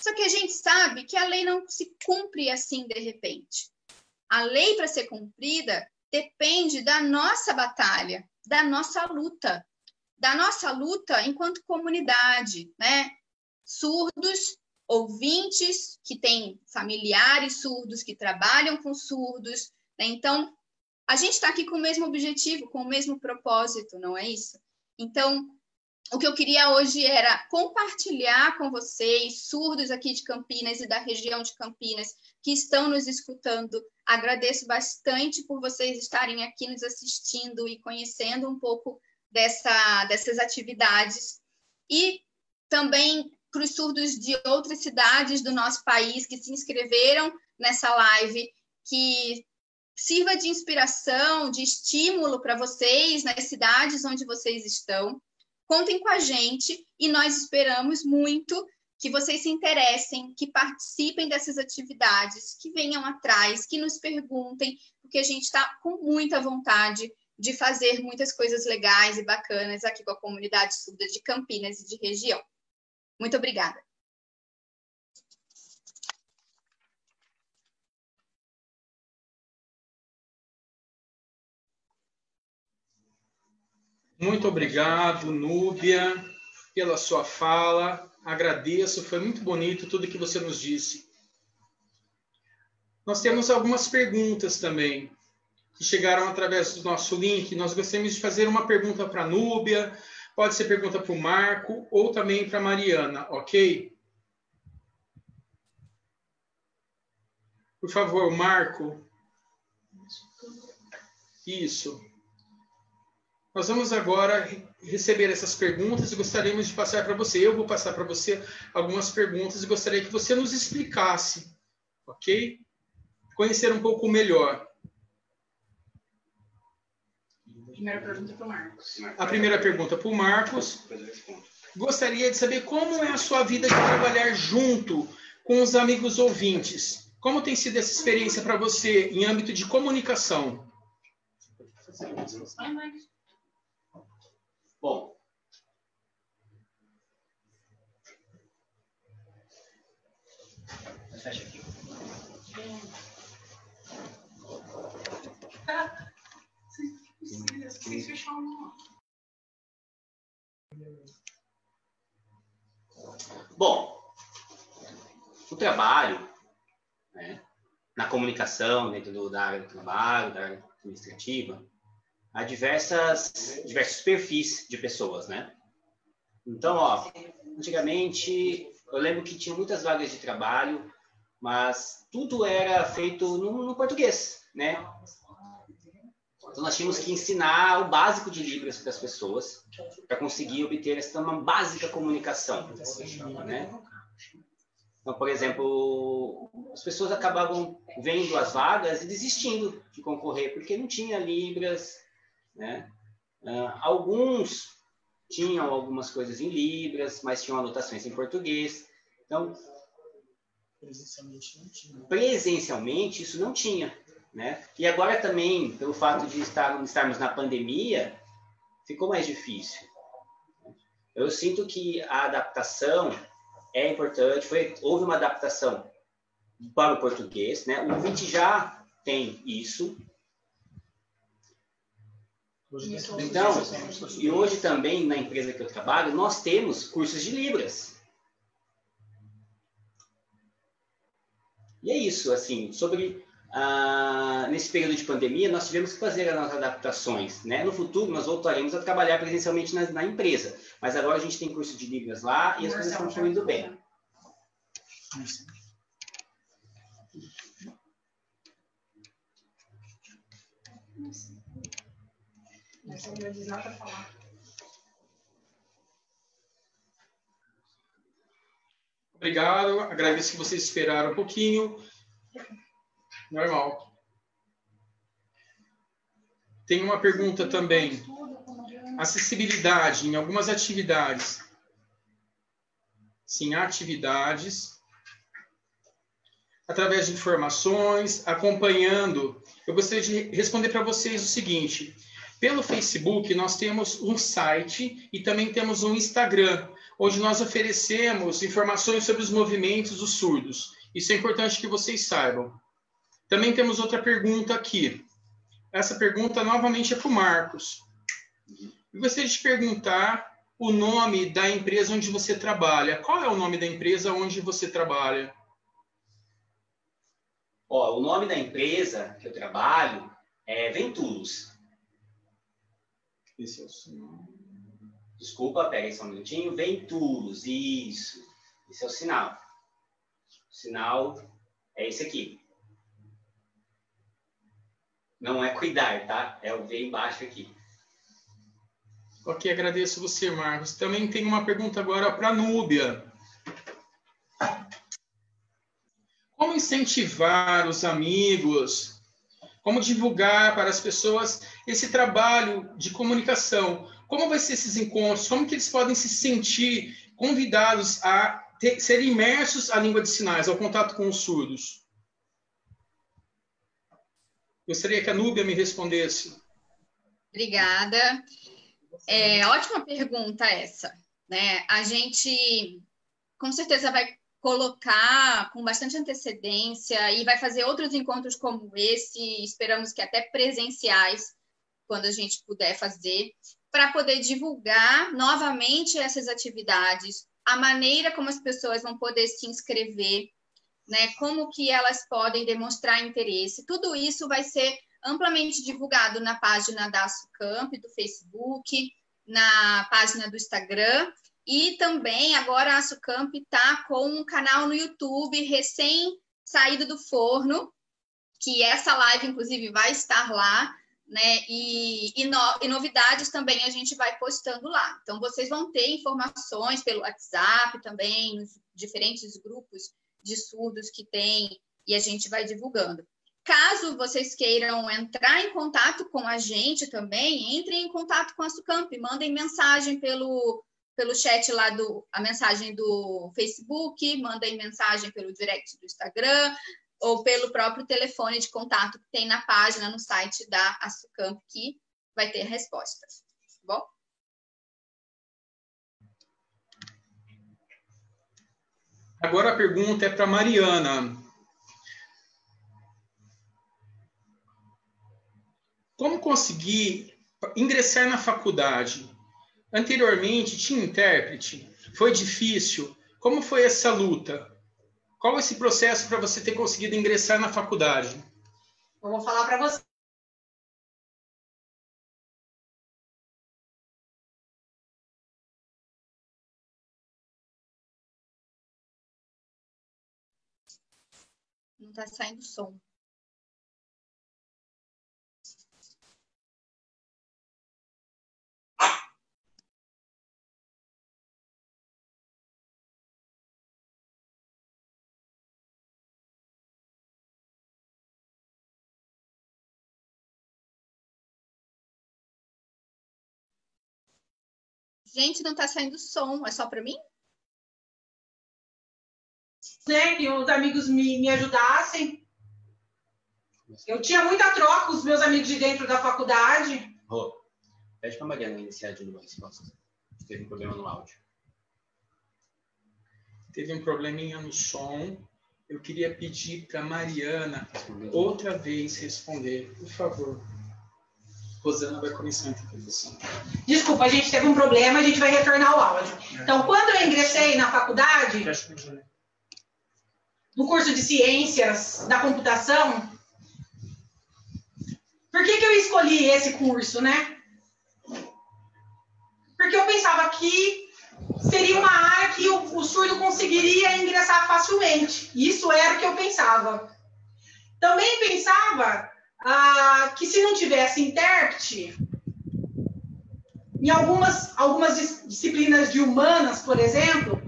Só que a gente sabe que a lei não se cumpre assim de repente. A lei, para ser cumprida, depende da nossa batalha, da nossa luta enquanto comunidade, né? Surdos, ouvintes, que têm familiares surdos, que trabalham com surdos, né? Então, a gente está aqui com o mesmo objetivo, com o mesmo propósito, não é isso? Então, o que eu queria hoje era compartilhar com vocês, surdos aqui de Campinas e da região de Campinas, que estão nos escutando. Agradeço bastante por vocês estarem aqui nos assistindo e conhecendo um pouco dessas atividades. E também para os surdos de outras cidades do nosso país que se inscreveram nessa live, que sirva de inspiração, de estímulo para vocês nas cidades onde vocês estão. Contem com a gente e nós esperamos muito que vocês se interessem, que participem dessas atividades, que venham atrás, que nos perguntem, porque a gente está com muita vontade de fazer muitas coisas legais e bacanas aqui com a comunidade surda de Campinas e de região. Muito obrigada. Muito obrigado, Núbia, pela sua fala. Agradeço, foi muito bonito tudo que você nos disse. Nós temos algumas perguntas também, que chegaram através do nosso link. Nós gostaríamos de fazer uma pergunta para a Núbia, pode ser pergunta para o Marco ou também para a Mariana, ok? Por favor, Marco. Isso. Nós vamos agora receber essas perguntas e gostaríamos de passar para você. Eu vou passar para você algumas perguntas e gostaria que você nos explicasse, ok? Conhecer um pouco melhor. Primeira pergunta para o Marcos. A primeira pergunta para o Marcos. Gostaria de saber como é a sua vida de trabalhar junto com os amigos ouvintes. Como tem sido essa experiência para você em âmbito de comunicação? Bom, fecha aqui. Bom, o trabalho, né, na comunicação, dentro da área do trabalho, da área administrativa, há diversos perfis de pessoas, né? Então, antigamente, eu lembro que tinha muitas vagas de trabalho, mas tudo era feito no português, né? Então, nós tínhamos que ensinar o básico de Libras para as pessoas, para conseguir obter essa uma básica comunicação, né? Então, por exemplo, as pessoas acabavam vendo as vagas e desistindo de concorrer, porque não tinha Libras, né? Alguns tinham algumas coisas em Libras, mas tinham anotações em português. Então, presencialmente isso não tinha, né? E agora também, pelo fato de estarmos na pandemia, ficou mais difícil. Eu sinto que a adaptação é importante, houve uma adaptação para o português, né? O VIT já tem isso. Então, e hoje também, na empresa que eu trabalho, nós temos cursos de Libras. E é isso, assim, sobre... nesse período de pandemia, nós tivemos que fazer as adaptações, né? No futuro, nós voltaremos a trabalhar presencialmente na empresa. Mas agora a gente tem curso de Libras lá e as coisas estão fluindo bem. Obrigado, agradeço que vocês esperaram um pouquinho. Normal. Tem uma pergunta também. Acessibilidade em algumas atividades. Sim, atividades. Através de informações, acompanhando. Eu gostaria de responder para vocês o seguinte. Pelo Facebook, nós temos um site e também temos um Instagram, onde nós oferecemos informações sobre os movimentos dos surdos. Isso é importante que vocês saibam. Também temos outra pergunta aqui. Essa pergunta novamente é para o Marcos. Eu gostaria de perguntar o nome da empresa onde você trabalha. Qual é o nome da empresa onde você trabalha? Ó, o nome da empresa que eu trabalho é Venturos. Esse é o sinal. Desculpa, pega aí só um minutinho. Venturos, isso. Esse é o sinal. O sinal é esse aqui. Não é cuidar, tá? É o V embaixo aqui. Ok, agradeço você, Marcos. Também tem uma pergunta agora para a Núbia. Como incentivar os amigos? Como divulgar para as pessoas esse trabalho de comunicação? Como vai ser esses encontros? Como que eles podem se sentir convidados a ser imersos à língua de sinais, ao contato com os surdos? Gostaria que a Núbia me respondesse. Obrigada. Ótima pergunta essa, né? A gente, com certeza, vai colocar com bastante antecedência e vai fazer outros encontros como esse, esperamos que até presenciais, quando a gente puder fazer, para poder divulgar novamente essas atividades, a maneira como as pessoas vão poder se inscrever, né? Como que elas podem demonstrar interesse. Tudo isso vai ser amplamente divulgado na página da Asucamp, do Facebook, na página do Instagram, e também agora a Asucamp está com um canal no YouTube recém saído do forno, que essa live, inclusive, vai estar lá, né? E novidades também a gente vai postando lá. Então, vocês vão ter informações pelo WhatsApp também, nos diferentes grupos de surdos que tem, e a gente vai divulgando. Caso vocês queiram entrar em contato com a gente também, entrem em contato com a Asucamp, mandem mensagem pelo chat lá, a mensagem do Facebook, mandem mensagem pelo direct do Instagram, ou pelo próprio telefone de contato que tem na página, no site da Asucamp, que vai ter respostas. Tá bom? Agora a pergunta é para Mariana. Como conseguir ingressar na faculdade? Anteriormente tinha intérprete? Foi difícil? Como foi essa luta? Qual é esse processo para você ter conseguido ingressar na faculdade? Eu vou falar para você. Não está saindo som. Gente, não está saindo som. É só para mim? Né, que os amigos me ajudassem. Eu tinha muita troca com os meus amigos de dentro da faculdade. Rô, pede para a Mariana iniciar de novo a resposta. Teve um problema no áudio. Teve um probleminha no som. eu queria pedir para Mariana outra vez responder, por favor. Rosana vai começar a interpretação. Desculpa, a gente teve um problema, a gente vai retornar o áudio. Então, quando eu ingressei na faculdade, no curso de Ciências da Computação, por que eu escolhi esse curso, né? Porque eu pensava que seria uma área que o surdo conseguiria ingressar facilmente. Isso era o que eu pensava. Também pensava que se não tivesse intérprete, em algumas disciplinas de humanas, por exemplo,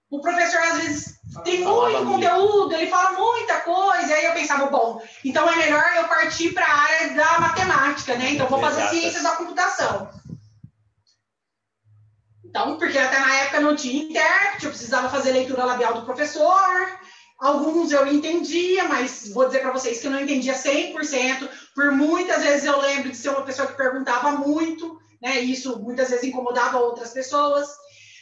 o professor às vezes tem muito conteúdo, ele fala muita coisa, e aí eu pensava, bom, então é melhor eu partir para a área da matemática, né? Então vou fazer ciências da computação. Então, porque até na época não tinha intérprete, eu precisava fazer leitura labial do professor. Alguns eu entendia, mas vou dizer para vocês que eu não entendia 100%. Por muitas vezes eu lembro de ser uma pessoa que perguntava muito, né? Isso muitas vezes incomodava outras pessoas.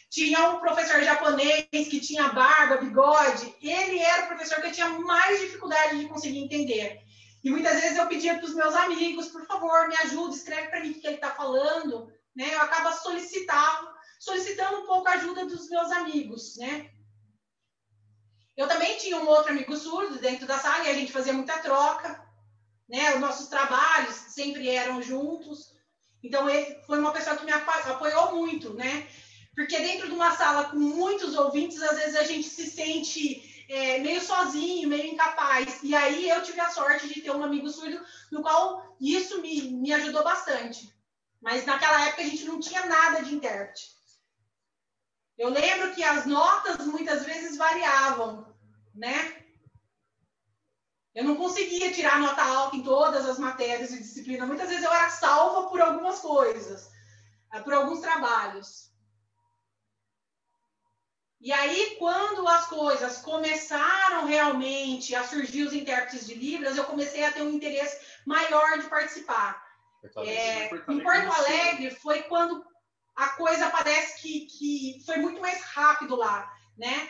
Tinha um professor japonês que tinha barba, bigode. Ele era o professor que eu tinha mais dificuldade de conseguir entender. E muitas vezes eu pedia para os meus amigos, por favor, me ajuda, escreve para mim o que ele está falando. Né? Eu acabo solicitando um pouco a ajuda dos meus amigos, né? Eu também tinha um outro amigo surdo dentro da sala e a gente fazia muita troca, né? Os nossos trabalhos sempre eram juntos. Então, ele foi uma pessoa que me apoiou muito, né? Porque dentro de uma sala com muitos ouvintes, às vezes a gente se sente meio sozinho, meio incapaz. E aí eu tive a sorte de ter um amigo surdo, no qual isso me ajudou bastante. Mas naquela época a gente não tinha nada de intérprete. Eu lembro que as notas muitas vezes variavam, né? Eu não conseguia tirar nota alta em todas as matérias e disciplinas. Muitas vezes eu era salva por algumas coisas, por alguns trabalhos. E aí, quando as coisas começaram realmente a surgir os intérpretes de Libras, eu comecei a ter um interesse maior de participar. Em Porto Alegre foi quando a coisa parece que foi muito mais rápido lá, né?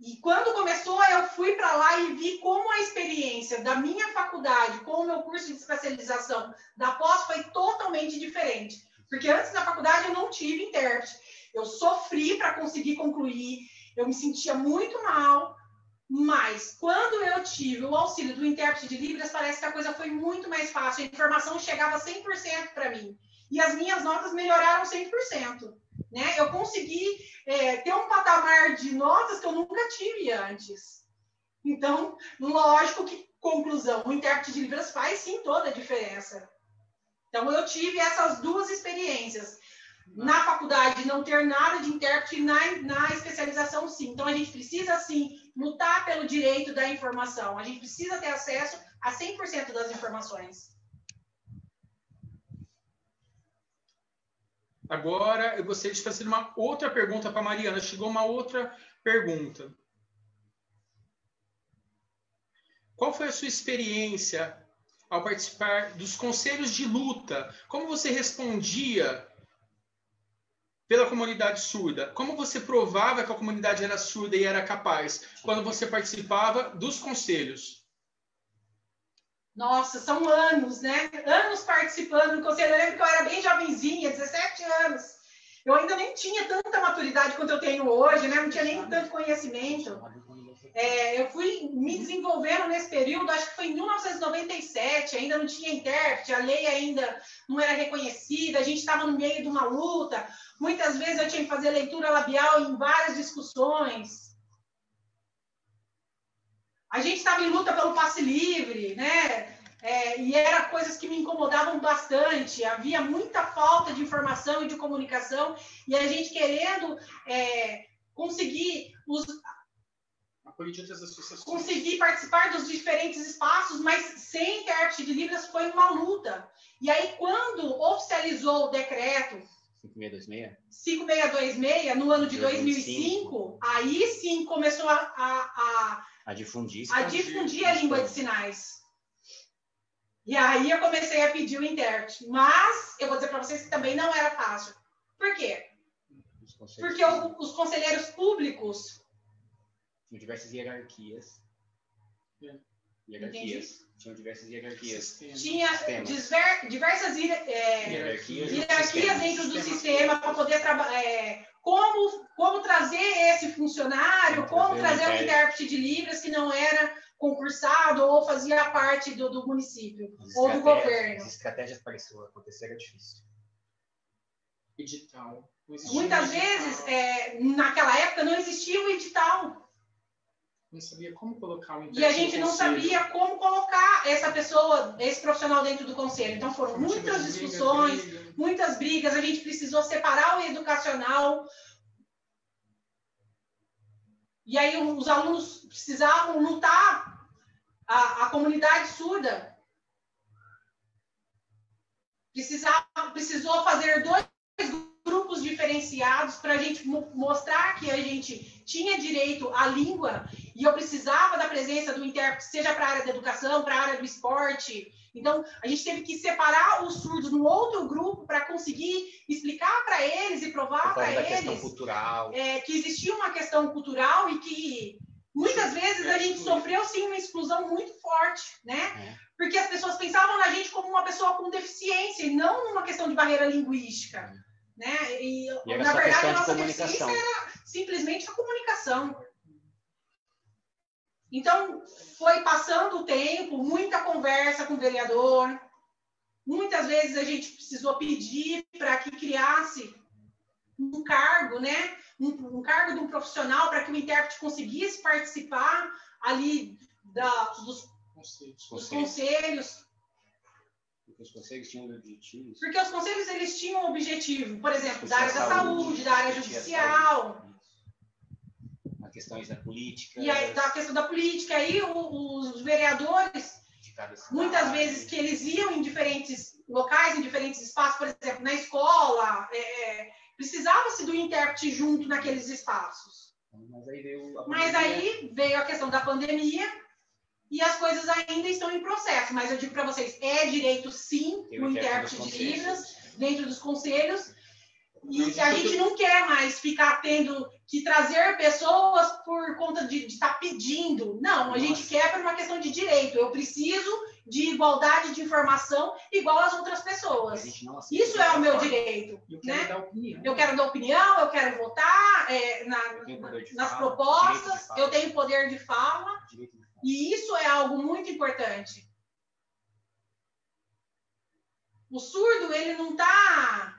E quando começou, eu fui para lá e vi como a experiência da minha faculdade com o meu curso de especialização da pós foi totalmente diferente. Porque antes da faculdade eu não tive intérprete. Eu sofri para conseguir concluir, eu me sentia muito mal, mas quando eu tive o auxílio do intérprete de Libras, parece que a coisa foi muito mais fácil. A informação chegava 100% para mim. E as minhas notas melhoraram 100%. Né? Eu consegui ter um patamar de notas que eu nunca tive antes. Então, lógico que, conclusão, o intérprete de Libras faz sim toda a diferença. Então, eu tive essas duas experiências. Na faculdade, não ter nada de intérprete, na especialização, sim. Então, a gente precisa, sim, lutar pelo direito da informação. A gente precisa ter acesso a 100% das informações. Agora, eu gostaria de fazer uma outra pergunta para a Mariana. Chegou uma outra pergunta. Qual foi a sua experiência ao participar dos conselhos de luta? Como você respondia pela comunidade surda? Como você provava que a comunidade era surda e era capaz quando você participava dos conselhos? Nossa, são anos, né? Anos participando do conselho. Eu lembro que eu era bem jovenzinha, 17 anos. Eu ainda nem tinha tanta maturidade quanto eu tenho hoje, né? Não tinha nem tanto conhecimento. Eu fui me desenvolvendo nesse período, acho que foi em 1997, ainda não tinha intérprete, a lei ainda não era reconhecida, a gente estava no meio de uma luta. Muitas vezes eu tinha que fazer leitura labial em várias discussões. A gente estava em luta pelo passe livre, né? E eram coisas que me incomodavam bastante. Havia muita falta de informação e de comunicação, e a gente querendo conseguir participar dos diferentes espaços, mas sem intérprete de Libras foi uma luta. E aí, quando oficializou o decreto 5626, no ano de 2005, aí sim começou a difundir a língua de sinais. E aí eu comecei a pedir o intérprete. Mas eu vou dizer para vocês que também não era fácil. Por quê? Porque os conselheiros públicos Tinham diversas hierarquias. Entendi. Tinham diversas hierarquias. Tinha diversas hierarquias dentro do sistema para poder trabalhar. Como trazer esse funcionário, como trazer um intérprete de Libras que não era concursado ou fazia parte do município ou do governo. As estratégias para isso acontecer era difícil. Edital. Muitas vezes, naquela época, não existia o edital. Não sabia como colocar o E a gente não sabia como colocar essa pessoa, esse profissional dentro do conselho. Então foram muitas discussões, muitas brigas. A gente precisou separar o educacional. E aí os alunos precisavam lutar. A comunidade surda precisou fazer 2 grupos diferenciados para a gente mostrar que a gente tinha direito à língua e eu precisava da presença do intérprete, seja para a área da educação, para a área do esporte. Então, a gente teve que separar os surdos num outro grupo para conseguir explicar para eles e provar para eles que existia uma questão cultural e que muitas vezes a gente sofreu, sim, uma exclusão muito forte, né? Porque as pessoas pensavam na gente como uma pessoa com deficiência e não numa questão de barreira linguística. Né? E na verdade, a nossa deficiência era simplesmente a comunicação. Então, foi passando o tempo, muita conversa com o vereador. Muitas vezes a gente precisou pedir para que criasse um cargo, né? Um cargo de um profissional para que o intérprete conseguisse participar ali dos conselhos. Porque os conselhos tinham objetivos. Porque os conselhos, eles tinham um objetivo, por exemplo, da área da saúde, da área judicial. As questões da política. E aí, da questão da política. Aí os vereadores, muitas vezes que eles iam em diferentes locais, em diferentes espaços, por exemplo, na escola, precisava-se do intérprete junto naqueles espaços. Mas aí veio a questão da pandemia. E as coisas ainda estão em processo, mas eu digo para vocês, é direito sim o intérprete de Libras dentro dos conselhos, e a gente não quer mais ficar tendo que trazer pessoas por conta de estar pedindo. Não, a gente quer por uma questão de direito. Eu preciso de igualdade de informação igual às outras pessoas. Isso é o meu direito. Eu quero dar opinião, eu quero votar nas propostas, eu tenho poder de fala. E isso é algo muito importante. O surdo, ele não está...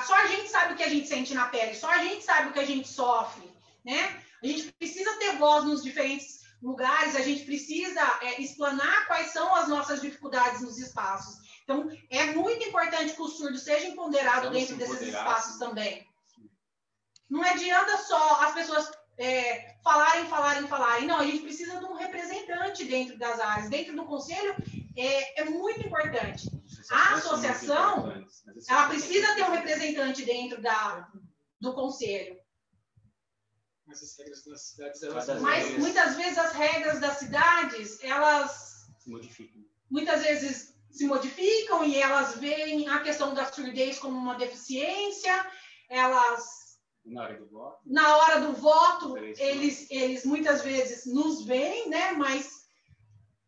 Só a gente sabe o que a gente sente na pele, só a gente sabe o que a gente sofre, né? A gente precisa ter voz nos diferentes lugares, a gente precisa explanar quais são as nossas dificuldades nos espaços. Então, é muito importante que o surdo seja empoderado dentro desses espaços também. Não adianta só as pessoas... falarem. Não, a gente precisa de um representante dentro das áreas. Dentro do conselho, é muito importante. A associação, ela precisa ter um representante dentro do conselho. Mas as regras das cidades, Mas muitas vezes as regras das cidades, elas muitas vezes se modificam e elas veem a questão da surdez como uma deficiência, elas... Na hora do voto, eles muitas vezes nos veem, né? Mas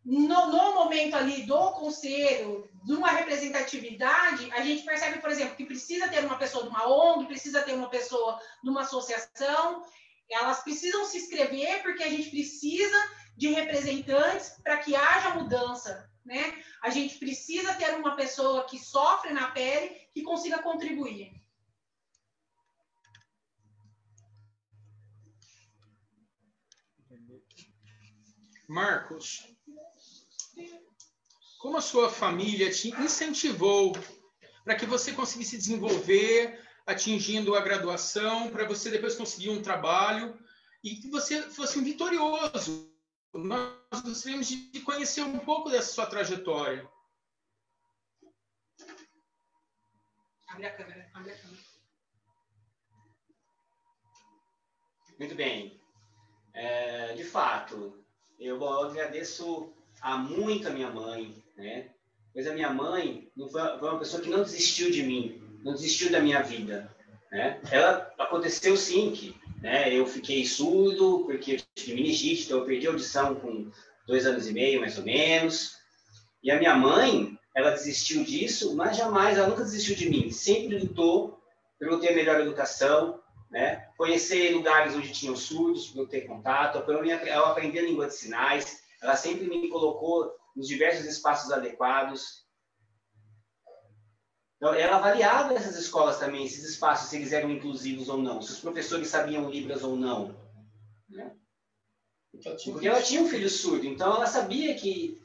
no momento ali do conselho, de uma representatividade, a gente percebe, por exemplo, que precisa ter uma pessoa de uma ONG, precisa ter uma pessoa de uma associação, elas precisam se inscrever porque a gente precisa de representantes para que haja mudança, né? A gente precisa ter uma pessoa que sofre na pele que consiga contribuir. Marcos, como a sua família te incentivou para que você conseguisse desenvolver, atingindo a graduação, para você depois conseguir um trabalho e que você fosse um vitorioso? Nós gostaríamos de conhecer um pouco dessa sua trajetória. Abre a câmera. Muito bem. De fato, eu agradeço muito a minha mãe, né? Pois a minha mãe foi uma pessoa que não desistiu de mim, não desistiu da minha vida, né? Ela aconteceu sim que né? Eu fiquei surdo porque eu tive meningite, então eu perdi a audição com 2 anos e meio, mais ou menos. E a minha mãe, ela desistiu disso, mas jamais, ela nunca desistiu de mim. Sempre lutou para eu ter a melhor educação, né? Conhecer lugares onde tinham surdos, para eu ter contato, para eu aprender a língua de sinais. Ela sempre me colocou nos diversos espaços adequados. Então, ela avaliava essas escolas também, esses espaços, se eles eram inclusivos ou não, se os professores sabiam Libras ou não, né? Porque ela tinha um filho surdo, então ela sabia que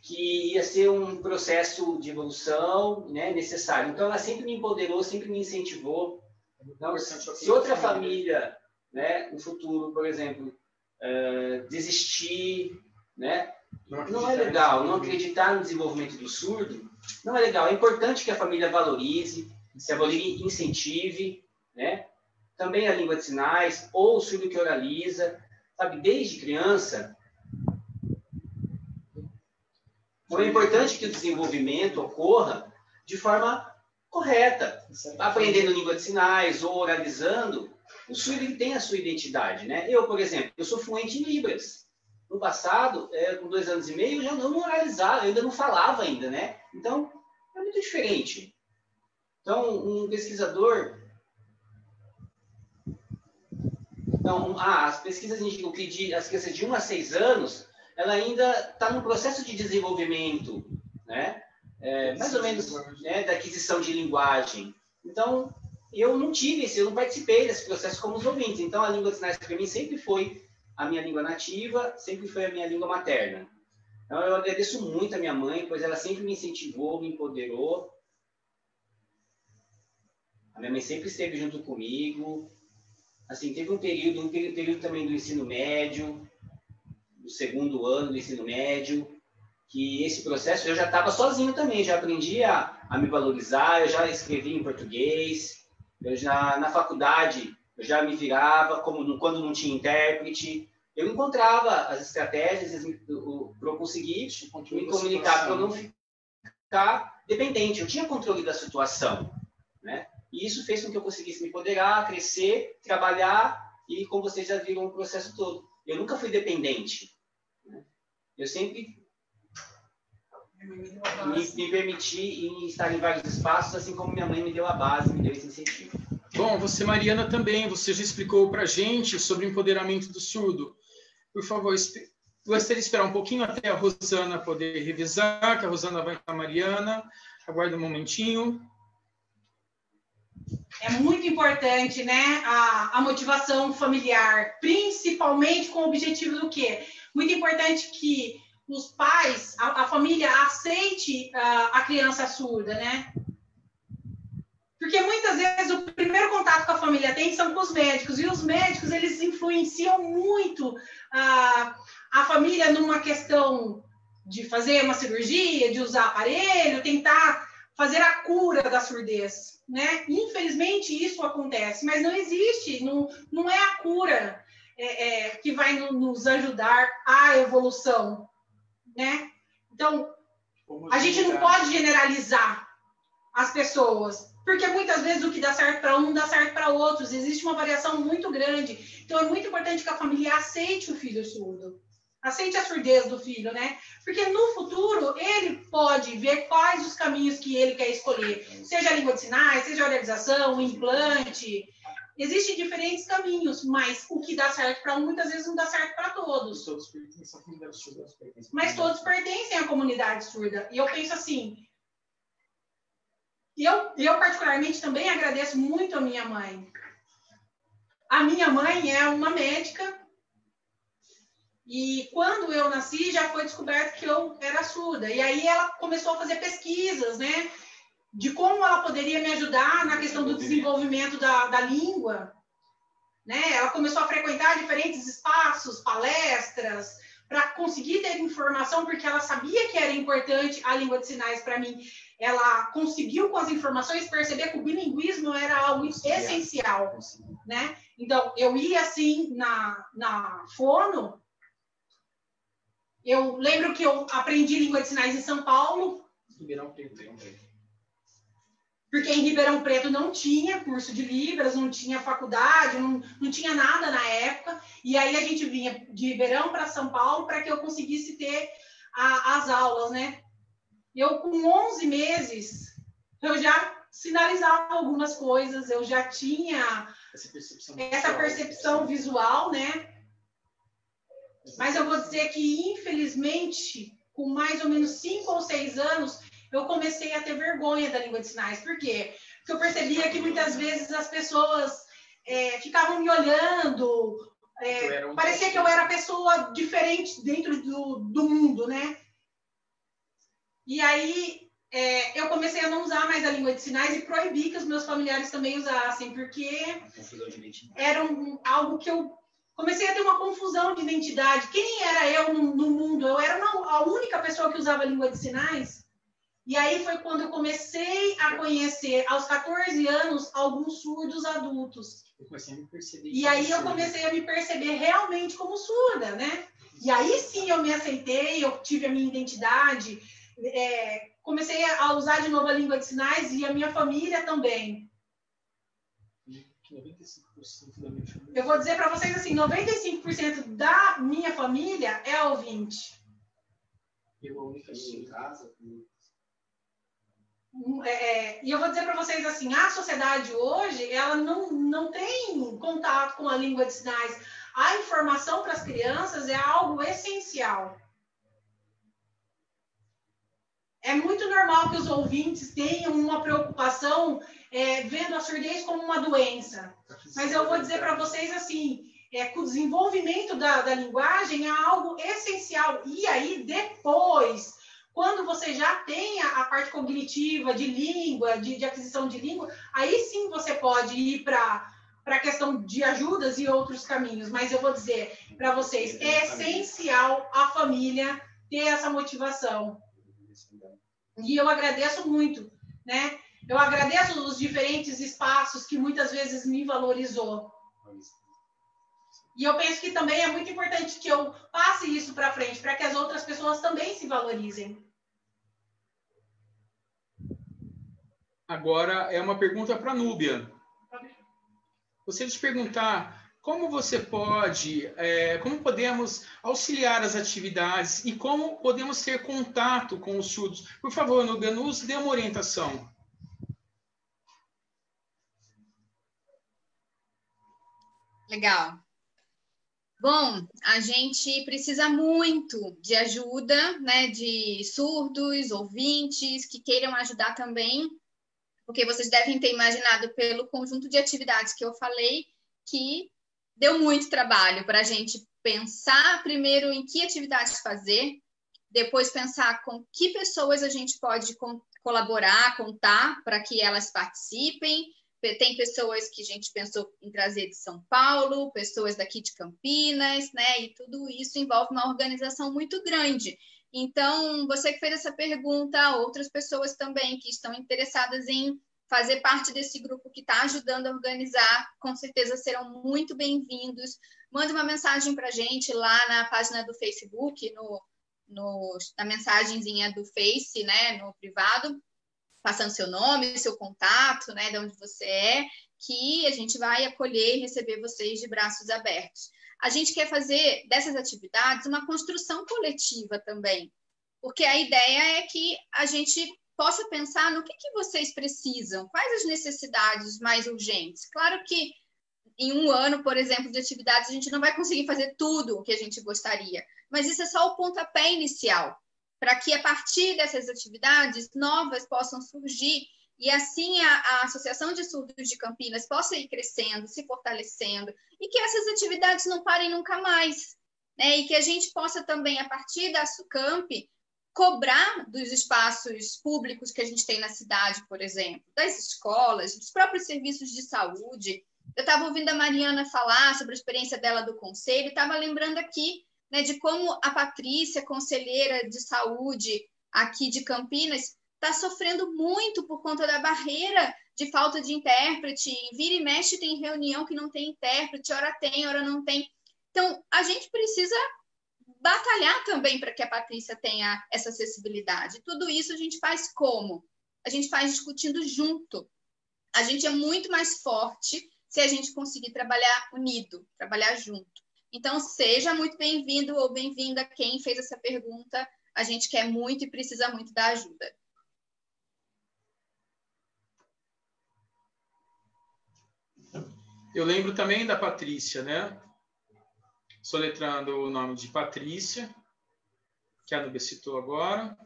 ia ser um processo de evolução, né, necessário. Então, ela sempre me empoderou, sempre me incentivou. Então, se outra família, né, no futuro, por exemplo, desistir, né, não é legal. Não acreditar no desenvolvimento do surdo, não é legal. É importante que a família valorize, se a família incentive, né, também a língua de sinais, ou o surdo que oraliza, sabe, desde criança. Então, é importante que o desenvolvimento ocorra de forma correta, aprendendo língua de sinais ou oralizando. O surdo ele tem a sua identidade, né? Eu, por exemplo, eu sou fluente em Libras. No passado, com 2 anos e meio, eu já não oralizava, eu ainda não falava ainda, né? Então, é muito diferente. Então, um pesquisador... Então, as pesquisas indicam que as crianças de 1 a 6 anos, ela ainda está no processo de desenvolvimento, né? Mais ou menos, né, da aquisição de linguagem. Então, eu não participei desse processo como os ouvintes. Então, a língua de sinais para mim sempre foi a minha língua nativa, sempre foi a minha língua materna. Então, eu agradeço muito a minha mãe, pois ela sempre me incentivou, me empoderou. A minha mãe sempre esteve junto comigo. Assim, teve um período também do ensino médio, do 2º ano do ensino médio, que esse processo eu já estava sozinho também, já aprendi a me valorizar, eu já escrevi em português, na faculdade eu já me virava, quando não tinha intérprete, eu encontrava as estratégias para eu conseguir me comunicar, para eu não ficar dependente. Eu tinha controle da situação, né? E isso fez com que eu conseguisse me empoderar, crescer, trabalhar e, como vocês já viram, o processo todo. Eu nunca fui dependente, né? Eu sempre me permiti estar em vários espaços, assim como minha mãe me deu a base, me deu esse incentivo. Bom, você, Mariana, também, você já explicou para a gente sobre o empoderamento do surdo. Por favor, gostaria de esperar um pouquinho até a Rosana poder revisar, que a Rosana vai com a Mariana. Aguarda um momentinho. É muito importante, né, a motivação familiar, principalmente com o objetivo do quê? Muito importante que os pais, a família aceite a criança surda, né? Porque muitas vezes o primeiro contato com a família tem são com os médicos, e os médicos, eles influenciam muito a família numa questão de fazer uma cirurgia, de usar aparelho, tentar fazer a cura da surdez, né? Infelizmente isso acontece, mas não existe, não é a cura que vai nos ajudar à evolução, né? Então, a gente não pode generalizar as pessoas, porque muitas vezes o que dá certo para um dá certo para outros, existe uma variação muito grande. Então, é muito importante que a família aceite o filho surdo, aceite a surdez do filho, né? Porque no futuro ele pode ver quais os caminhos que ele quer escolher, seja a língua de sinais, seja a oralização, o implante. Existem diferentes caminhos, mas o que dá certo para um, muitas vezes não dá certo para todos. Mas todos pertencem à comunidade surda. E eu penso assim, eu particularmente também agradeço muito a minha mãe. A minha mãe é uma médica, e quando eu nasci já foi descoberto que eu era surda. E aí ela começou a fazer pesquisas, né, de como ela poderia me ajudar na questão do desenvolvimento da língua, né? Ela começou a frequentar diferentes espaços, palestras, para conseguir ter informação, porque ela sabia que era importante a língua de sinais para mim. Ela conseguiu, com as informações, perceber que o bilinguismo era algo essencial, né? Então, eu ia, assim, na fono. Eu lembro que eu aprendi língua de sinais em São Paulo. porque em Ribeirão Preto não tinha curso de Libras, não tinha faculdade, não tinha nada na época. E aí a gente vinha de Ribeirão para São Paulo para que eu conseguisse ter as aulas, né? Eu, com 11 meses, eu já sinalizava algumas coisas, eu já tinha essa percepção visual, né? Mas eu vou dizer que, infelizmente, com mais ou menos 5 ou 6 anos, eu comecei a ter vergonha da língua de sinais. Por quê? Porque eu percebia que muitas vezes as pessoas ficavam me olhando, parecia que eu era pessoa diferente dentro do mundo, né? E aí eu comecei a não usar mais a língua de sinais e proibi que os meus familiares também usassem, porque era algo que eu comecei a ter uma confusão de identidade. Quem era eu no mundo? Eu era a única pessoa que usava a língua de sinais. E aí foi quando eu comecei a conhecer, aos 14 anos, alguns surdos adultos. E aí eu comecei a me perceber realmente como surda, né? E aí sim eu me aceitei, eu tive a minha identidade, comecei a usar de novo a língua de sinais e a minha família também. 95% da minha família. Eu vou dizer para vocês assim, 95% da minha família é ouvinte. Eu a única em casa. E eu vou dizer para vocês assim, a sociedade hoje, ela não tem contato com a língua de sinais. A informação para as crianças é algo essencial. É muito normal que os ouvintes tenham uma preocupação vendo a surdez como uma doença. Mas eu vou dizer para vocês assim, que o desenvolvimento da linguagem é algo essencial. E aí, depois, quando você já tem a parte cognitiva de língua, de aquisição de língua, aí sim você pode ir para a questão de ajudas e outros caminhos. Mas eu vou dizer para vocês, é essencial a família ter essa motivação. E eu agradeço muito, né? Eu agradeço os diferentes espaços que muitas vezes me valorizou. E eu penso que também é muito importante que eu passe isso para frente, para que as outras pessoas também se valorizem. Agora é uma pergunta para a Núbia. Gostaria de perguntar como você pode, como podemos auxiliar as atividades e como podemos ter contato com os surdos. Por favor, Núbia, nos dê uma orientação. Legal. Bom, a gente precisa muito de ajuda, né, de surdos, ouvintes, que queiram ajudar também, porque vocês devem ter imaginado pelo conjunto de atividades que eu falei, que deu muito trabalho para a gente pensar primeiro em que atividades fazer, depois pensar com que pessoas a gente pode colaborar, contar para que elas participem. Tem pessoas que a gente pensou em trazer de São Paulo, pessoas daqui de Campinas, né? E tudo isso envolve uma organização muito grande. Então, você que fez essa pergunta, outras pessoas também que estão interessadas em fazer parte desse grupo que está ajudando a organizar, com certeza serão muito bem-vindos. Mande uma mensagem para a gente lá na página do Facebook, na mensagenzinha do Face, né? No privado, passando seu nome, seu contato, né, de onde você é, que a gente vai acolher e receber vocês de braços abertos. A gente quer fazer dessas atividades uma construção coletiva também, porque a ideia é que a gente possa pensar no que vocês precisam, quais as necessidades mais urgentes. Claro que em um ano, por exemplo, de atividades, a gente não vai conseguir fazer tudo o que a gente gostaria, mas isso é só o pontapé inicial, para que, a partir dessas atividades, novas possam surgir e, assim, a Associação de Surdos de Campinas possa ir crescendo, se fortalecendo, e que essas atividades não parem nunca mais, né? E que a gente possa também, a partir da SUCAMP, cobrar dos espaços públicos que a gente tem na cidade, por exemplo, das escolas, dos próprios serviços de saúde. Eu estava ouvindo a Mariana falar sobre a experiência dela do conselho, estava lembrando aqui, né, de como a Patrícia, conselheira de saúde aqui de Campinas, está sofrendo muito por conta da barreira de falta de intérprete. Vira e mexe tem reunião que não tem intérprete, hora tem, hora não tem. Então, a gente precisa batalhar também para que a Patrícia tenha essa acessibilidade. Tudo isso a gente faz como? a gente faz discutindo junto. A gente é muito mais forte se a gente conseguir trabalhar unido, trabalhar junto. Então, seja muito bem-vindo ou bem-vinda quem fez essa pergunta. A gente quer muito e precisa muito da ajuda. Eu lembro também da Patrícia, né? Soletrando o nome de Patrícia, que a Núbia citou agora.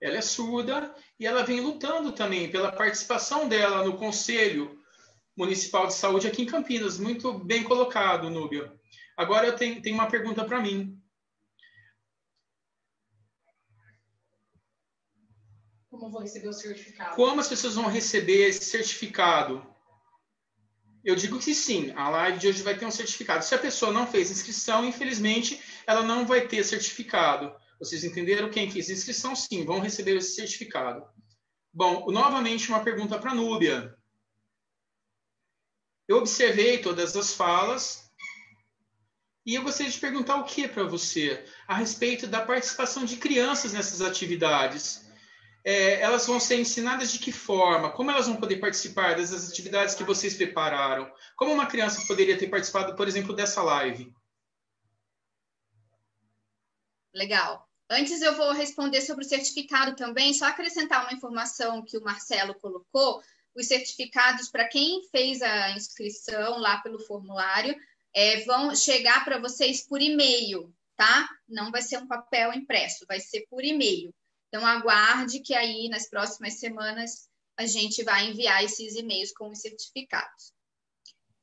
Ela é surda e ela vem lutando também pela participação dela no Conselho Municipal de Saúde aqui em Campinas. Muito bem colocado, Núbia. Agora eu tenho uma pergunta para mim. Como vou receber o certificado? Como as pessoas vão receber esse certificado? Eu digo que sim, a live de hoje vai ter um certificado. Se a pessoa não fez inscrição, infelizmente, ela não vai ter certificado. Vocês entenderam? Quem fez inscrição, sim, vão receber esse certificado. Bom, novamente uma pergunta para a Núbia. Eu observei todas as falas e eu gostaria de perguntar o que para você a respeito da participação de crianças nessas atividades. Elas vão ser ensinadas de que forma? Como elas vão poder participar dessas atividades que vocês prepararam? Como uma criança poderia ter participado, por exemplo, dessa live? Legal. Antes eu vou responder sobre o certificado também, só acrescentar uma informação que o Marcelo colocou. Os certificados, para quem fez a inscrição lá pelo formulário, vão chegar para vocês por e-mail, tá? Não vai ser um papel impresso, vai ser por e-mail. Então, aguarde que aí, nas próximas semanas, a gente vai enviar esses e-mails com os certificados.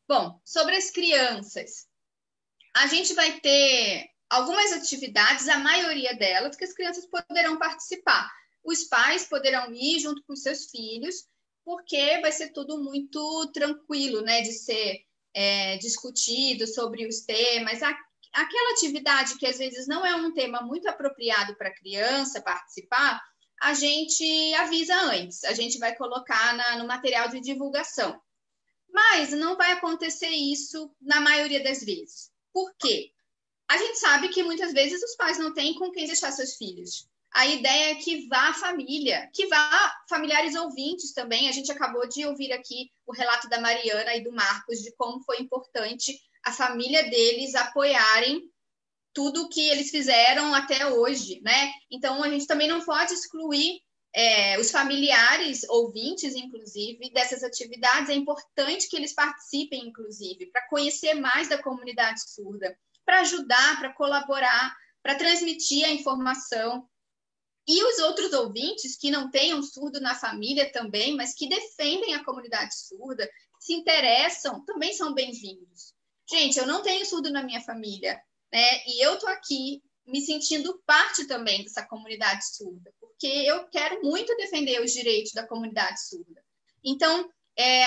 Bom, sobre as crianças, a gente vai ter algumas atividades, a maioria delas, que as crianças poderão participar. Os pais poderão ir junto com seus filhos, porque vai ser tudo muito tranquilo, né, de ser discutido sobre os temas. Aquela atividade que às vezes não é um tema muito apropriado para a criança participar, a gente avisa antes, a gente vai colocar no material de divulgação. Mas não vai acontecer isso na maioria das vezes. Por quê? A gente sabe que muitas vezes os pais não têm com quem deixar seus filhos. A ideia é que vá a família, que vá familiares ouvintes também. A gente acabou de ouvir aqui o relato da Mariana e do Marcos de como foi importante a família deles apoiarem tudo o que eles fizeram até hoje, né? Então, a gente também não pode excluir os familiares, ouvintes, inclusive, dessas atividades. É importante que eles participem, inclusive, para conhecer mais da comunidade surda, para ajudar, para colaborar, para transmitir a informação. E os outros ouvintes que não tenham surdo na família também, mas que defendem a comunidade surda, se interessam, também são bem-vindos. Gente, eu não tenho surdo na minha família, né? E eu tô aqui me sentindo parte também dessa comunidade surda, porque eu quero muito defender os direitos da comunidade surda. Então,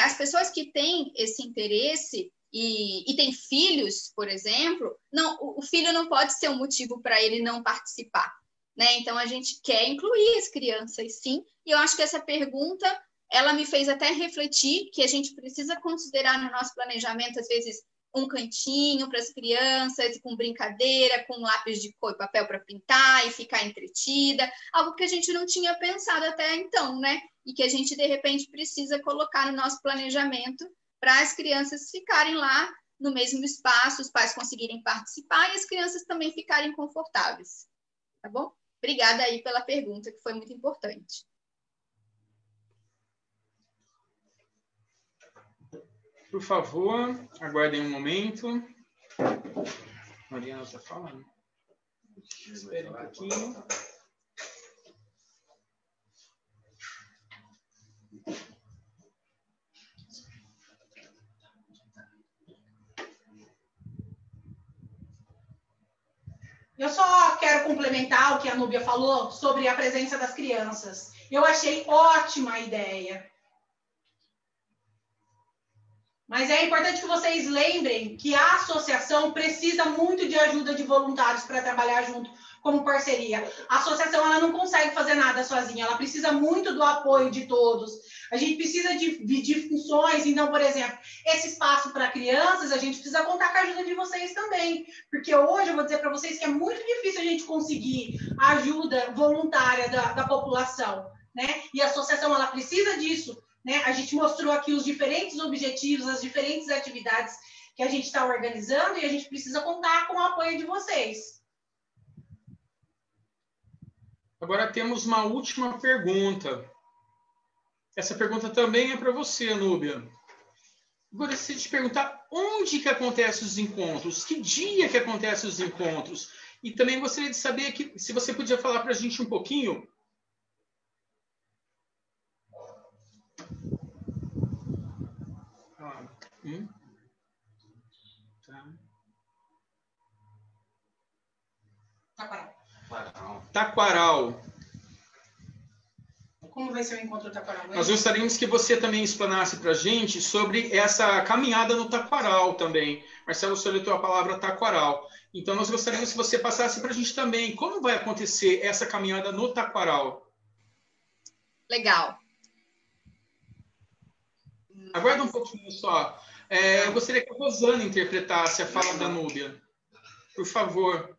as pessoas que têm esse interesse e têm filhos, por exemplo, o filho não pode ser um motivo para ele não participar, né? Então, a gente quer incluir as crianças, sim. E eu acho que essa pergunta, ela me fez até refletir que a gente precisa considerar no nosso planejamento, às vezes, um cantinho para as crianças, com brincadeira, com lápis de cor e papel para pintar e ficar entretida, algo que a gente não tinha pensado até então, né? E que a gente, de repente, precisa colocar no nosso planejamento para as crianças ficarem lá no mesmo espaço, os pais conseguirem participar e as crianças também ficarem confortáveis. Tá bom? Obrigada aí pela pergunta, que foi muito importante. Por favor, aguardem um momento. Mariana está falando. Espere um pouquinho. Eu só quero complementar o que a Núbia falou sobre a presença das crianças. Eu achei ótima a ideia. Mas é importante que vocês lembrem que a associação precisa muito de ajuda de voluntários para trabalhar junto como parceria. A associação ela não consegue fazer nada sozinha, ela precisa muito do apoio de todos. A gente precisa dividir funções. Então, por exemplo, esse espaço para crianças, a gente precisa contar com a ajuda de vocês também. Porque hoje eu vou dizer para vocês que é muito difícil a gente conseguir a ajuda voluntária da população. né? E a associação, ela precisa disso, né? A gente mostrou aqui os diferentes objetivos, as diferentes atividades que a gente está organizando e a gente precisa contar com o apoio de vocês. Agora temos uma última pergunta. Essa pergunta também é para você, Núbia. Agora, se eu te perguntar onde que acontecem os encontros, que dia que acontecem os encontros, e também gostaria de saber que, se você podia falar para a gente um pouquinho. Taquaral. Como vai ser o encontro Taquaral? Nós gostaríamos que você também explanasse para a gente sobre essa caminhada no Taquaral também. Marcelo soletrou a palavra Taquaral. Então, nós gostaríamos que você passasse para a gente também como vai acontecer essa caminhada no Taquaral. Legal. Aguarda um pouquinho só. Eu gostaria que a Rosana interpretasse a fala da Núbia. Por favor.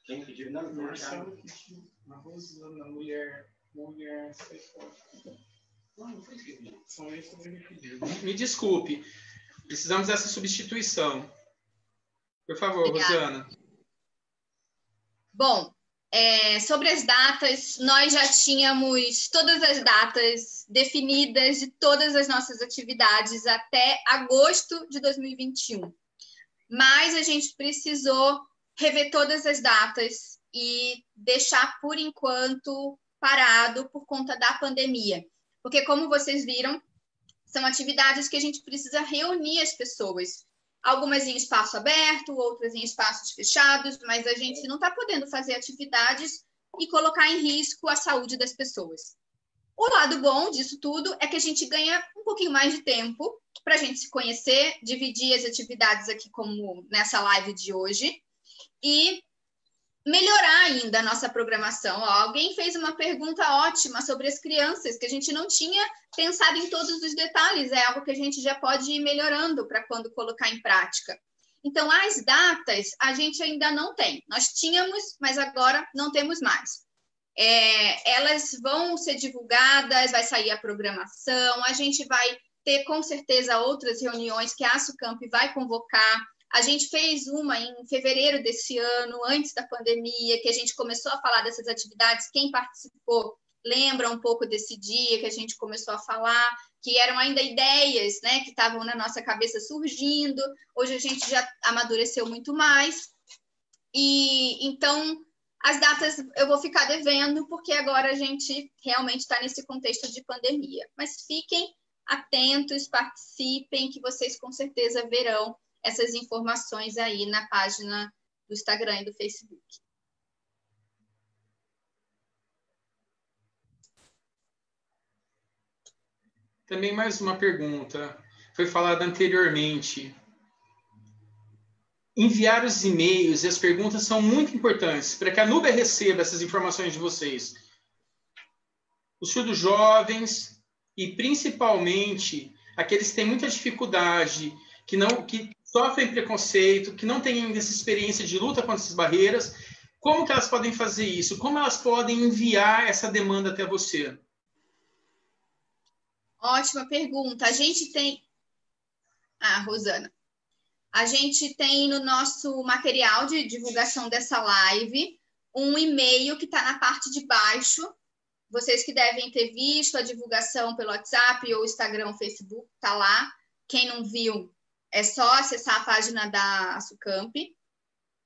Quem pediu? Não, Marcelo pediu. A Rosana, mulher sai fora. Não foi escrito. São esses que me pediram. Me desculpe. Precisamos dessa substituição. Por favor, Obrigada. Rosana. Bom, sobre as datas, nós já tínhamos todas as datas definidas de todas as nossas atividades até agosto de 2021. Mas a gente precisou rever todas as datas e deixar, por enquanto, parado por conta da pandemia. Porque, como vocês viram, são atividades que a gente precisa reunir as pessoas. Algumas em espaço aberto, outras em espaços fechados, mas a gente não está podendo fazer atividades e colocar em risco a saúde das pessoas. O lado bom disso tudo é que a gente ganha um pouquinho mais de tempo para a gente se conhecer, dividir as atividades aqui como nessa live de hoje e melhorar ainda a nossa programação. Alguém fez uma pergunta ótima sobre as crianças, que a gente não tinha pensado em todos os detalhes, é algo que a gente já pode ir melhorando para quando colocar em prática. Então, as datas a gente ainda não tem. Nós tínhamos, mas agora não temos mais. Elas vão ser divulgadas, vai sair a programação, a gente vai ter com certeza outras reuniões que a Sucamp vai convocar. A gente fez uma em fevereiro desse ano, antes da pandemia, que a gente começou a falar dessas atividades. Quem participou lembra um pouco desse dia que a gente começou a falar, que eram ainda ideias, né, que estavam na nossa cabeça surgindo. Hoje a gente já amadureceu muito mais. E então, as datas eu vou ficar devendo, porque agora a gente realmente está nesse contexto de pandemia. Mas fiquem atentos, participem, que vocês com certeza verão essas informações aí na página do Instagram e do Facebook. Também mais uma pergunta. Foi falado anteriormente. Enviar os e-mails e as perguntas são muito importantes para que a Núbia receba essas informações de vocês. Os surdos jovens e, principalmente, aqueles que têm muita dificuldade, que sofrem preconceito, que não têm ainda essa experiência de luta contra essas barreiras, como que elas podem fazer isso? Como elas podem enviar essa demanda até você? Ótima pergunta. A gente tem... Rosana. A gente tem no nosso material de divulgação dessa live um e-mail que está na parte de baixo. Vocês que devem ter visto a divulgação pelo WhatsApp ou Instagram, Facebook, está lá. Quem não viu, é só acessar a página da Sucamp,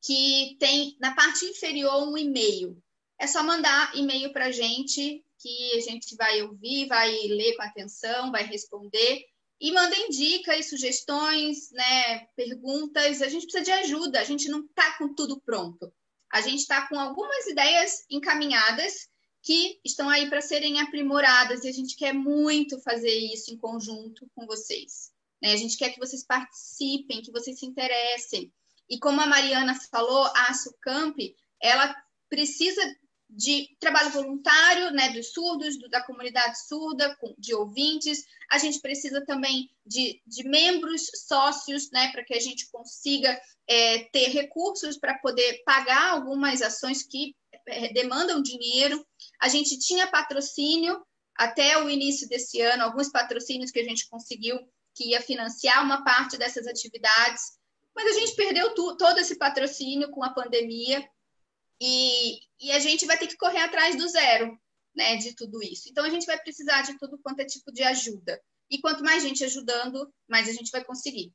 que tem na parte inferior um e-mail. É só mandar e-mail para a gente, que a gente vai ouvir, vai ler com atenção, vai responder. E mandem dicas, sugestões, né, perguntas. A gente precisa de ajuda, a gente não está com tudo pronto. A gente está com algumas ideias encaminhadas que estão aí para serem aprimoradas e a gente quer muito fazer isso em conjunto com vocês. A gente quer que vocês participem, que vocês se interessem. E como a Mariana falou, a Sucamp, ela precisa de trabalho voluntário, né, dos surdos, da comunidade surda, de ouvintes. A gente precisa também de membros sócios, né, para que a gente consiga ter recursos para poder pagar algumas ações que demandam dinheiro. A gente tinha patrocínio, até o início desse ano, alguns patrocínios que a gente conseguiu, que ia financiar uma parte dessas atividades, mas a gente perdeu todo esse patrocínio com a pandemia e a gente vai ter que correr atrás do zero, né, de tudo isso. Então, a gente vai precisar de tudo quanto é tipo de ajuda. E quanto mais gente ajudando, mais a gente vai conseguir.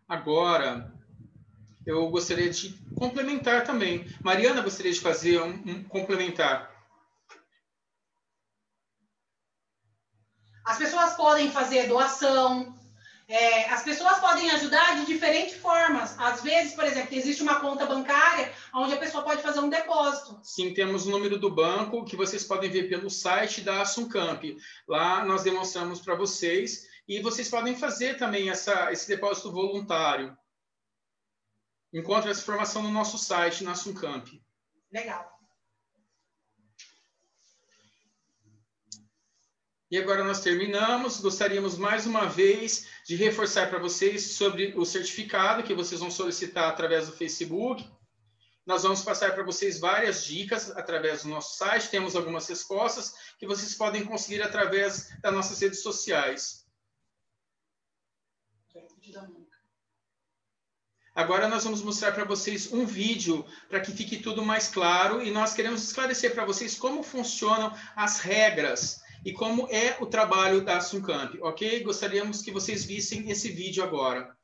Agora, eu gostaria de complementar também. Mariana gostaria de fazer um complementar. As pessoas podem fazer doação, as pessoas podem ajudar de diferentes formas. Às vezes, por exemplo, existe uma conta bancária onde a pessoa pode fazer um depósito. Sim, temos o número do banco que vocês podem ver pelo site da Asuncamp. Lá nós demonstramos para vocês e vocês podem fazer também esse depósito voluntário. Encontre essa informação no nosso site, na Asuncamp. Legal. E agora nós terminamos. Gostaríamos mais uma vez de reforçar para vocês sobre o certificado que vocês vão solicitar através do Facebook. Nós vamos passar para vocês várias dicas através do nosso site. Temos algumas respostas que vocês podem conseguir através das nossas redes sociais. Agora nós vamos mostrar para vocês um vídeo para que fique tudo mais claro e nós queremos esclarecer para vocês como funcionam as regras e como é o trabalho da Asuncamp, ok? Gostaríamos que vocês vissem esse vídeo agora.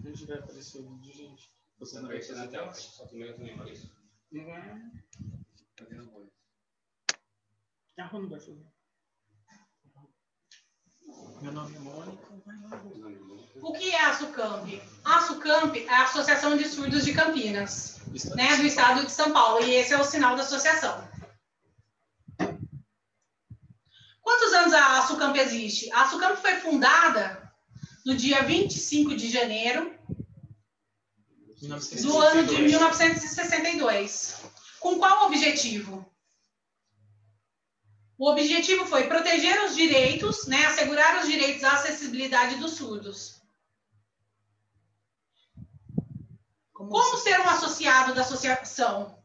Onde vai aparecer o vídeo, gente? Você não vai fazer tela? Só primeiro também, não é isso? Não vai. A Rô não vai fazer. Meu nome é Mônica. O que é a Asuncamp? A Asuncamp é a Associação de Surdos de Campinas, né, do estado de São Paulo, e esse é o sinal da associação. Quantos anos a Asuncamp existe? A Asuncamp foi fundada no dia 25 de janeiro do ano de 1962. Com qual objetivo? O objetivo foi proteger os direitos, né, assegurar os direitos à acessibilidade dos surdos. Como ser um associado da associação?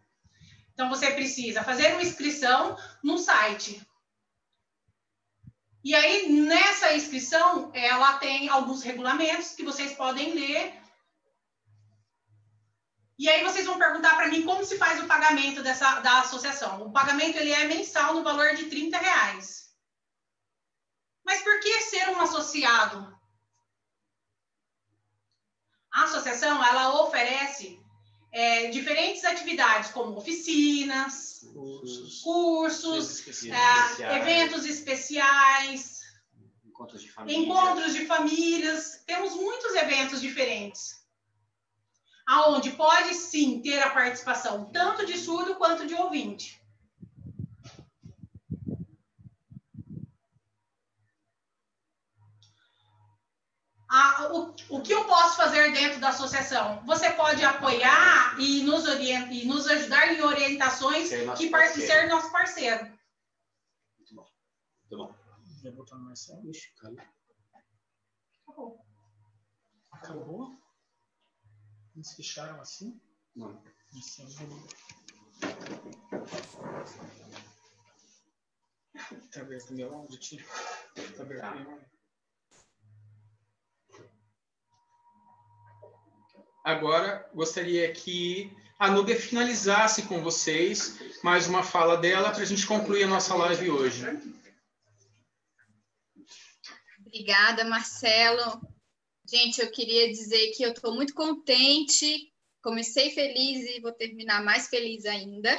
Então, você precisa fazer uma inscrição no site. E aí, nessa inscrição, ela tem alguns regulamentos que vocês podem ler. E aí, vocês vão perguntar para mim como se faz o pagamento da associação. O pagamento ele é mensal no valor de R$30. Mas por que ser um associado? A associação, ela oferece diferentes atividades, como oficinas, cursos, eventos especiais, encontros de famílias. Temos muitos eventos diferentes, aonde pode sim ter a participação tanto de surdo quanto de ouvinte. O que eu posso fazer dentro da associação? Você pode apoiar e nos ajudar em orientações e ser nosso parceiro. Muito bom. Muito bom. Vai botar no Marcelo? Ixi, caiu. Acabou. Acabou? Eles fecharam assim? Não. Assim, tá aberto o meu áudio, tio? Tá aberto o meu áudio. Agora, gostaria que a Núbia finalizasse com vocês mais uma fala dela para a gente concluir a nossa live hoje. Obrigada, Marcelo. Gente, eu queria dizer que eu estou muito contente, comecei feliz e vou terminar mais feliz ainda,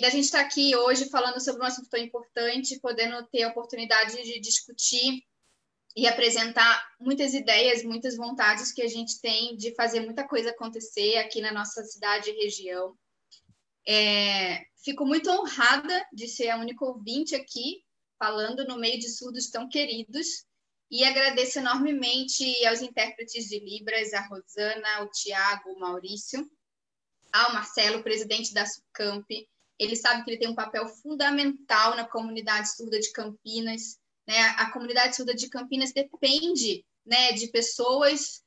da gente estar aqui hoje falando sobre um assunto tão importante, podendo ter a oportunidade de discutir e apresentar muitas ideias, muitas vontades que a gente tem de fazer muita coisa acontecer aqui na nossa cidade e região. Fico muito honrada de ser a única ouvinte aqui, falando no meio de surdos tão queridos, e agradeço enormemente aos intérpretes de Libras, a Rosana, o Tiago, o Maurício, ao Marcelo, presidente da Asuncamp. Ele sabe que ele tem um papel fundamental na comunidade surda de Campinas, né? A comunidade surda de Campinas depende, né, de pessoas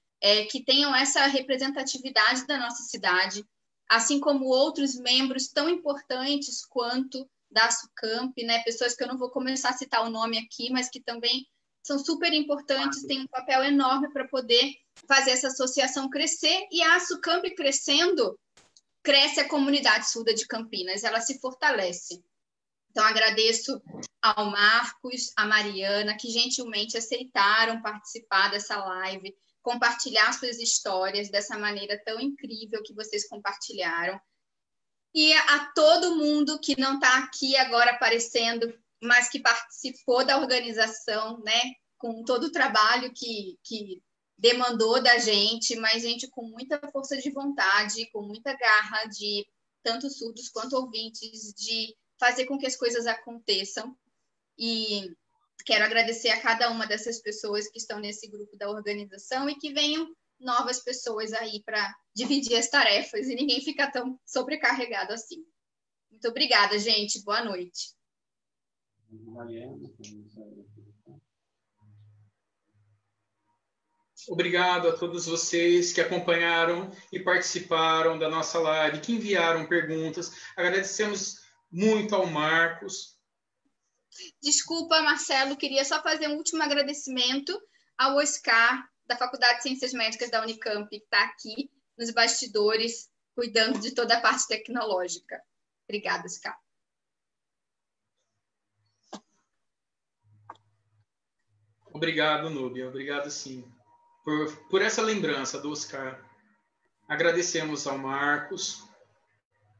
que tenham essa representatividade da nossa cidade, assim como outros membros tão importantes quanto da SUCAMP, né? Pessoas que eu não vou começar a citar o nome aqui, mas que também são super importantes, têm um papel enorme para poder fazer essa associação crescer, e a SUCAMP crescendo, cresce a comunidade surda de Campinas, ela se fortalece. Então, agradeço ao Marcos, à Mariana, que gentilmente aceitaram participar dessa live, compartilhar suas histórias dessa maneira tão incrível que vocês compartilharam. E a todo mundo que não está aqui agora aparecendo, mas que participou da organização, né, com todo o trabalho que demandou da gente, mas gente com muita força de vontade, com muita garra de tanto surdos quanto ouvintes, de fazer com que as coisas aconteçam. E quero agradecer a cada uma dessas pessoas que estão nesse grupo da organização e que venham novas pessoas aí para dividir as tarefas e ninguém ficar tão sobrecarregado assim. Muito obrigada, gente. Boa noite. Obrigado a todos vocês que acompanharam e participaram da nossa live, que enviaram perguntas. Agradecemos muito ao Marcos. Desculpa, Marcelo, queria só fazer um último agradecimento ao Oscar, da Faculdade de Ciências Médicas da Unicamp, que está aqui nos bastidores, cuidando de toda a parte tecnológica. Obrigada, Oscar. Obrigado, Núbia. Obrigado, sim, por essa lembrança do Oscar. Agradecemos ao Marcos.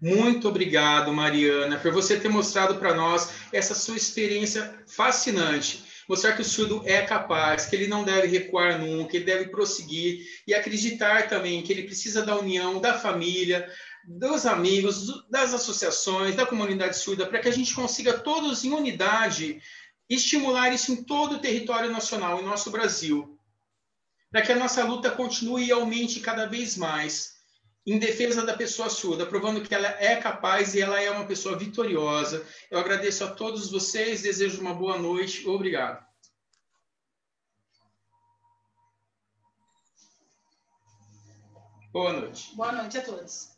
Muito obrigado, Mariana, por você ter mostrado para nós essa sua experiência fascinante. Mostrar que o surdo é capaz, que ele não deve recuar nunca, ele deve prosseguir e acreditar também que ele precisa da união da família, dos amigos, das associações, da comunidade surda, para que a gente consiga todos em unidade estimular isso em todo o território nacional, em nosso Brasil, para que a nossa luta continue e aumente cada vez mais em defesa da pessoa surda, provando que ela é capaz e ela é uma pessoa vitoriosa. Eu agradeço a todos vocês, desejo uma boa noite. Obrigado. Boa noite. Boa noite a todos.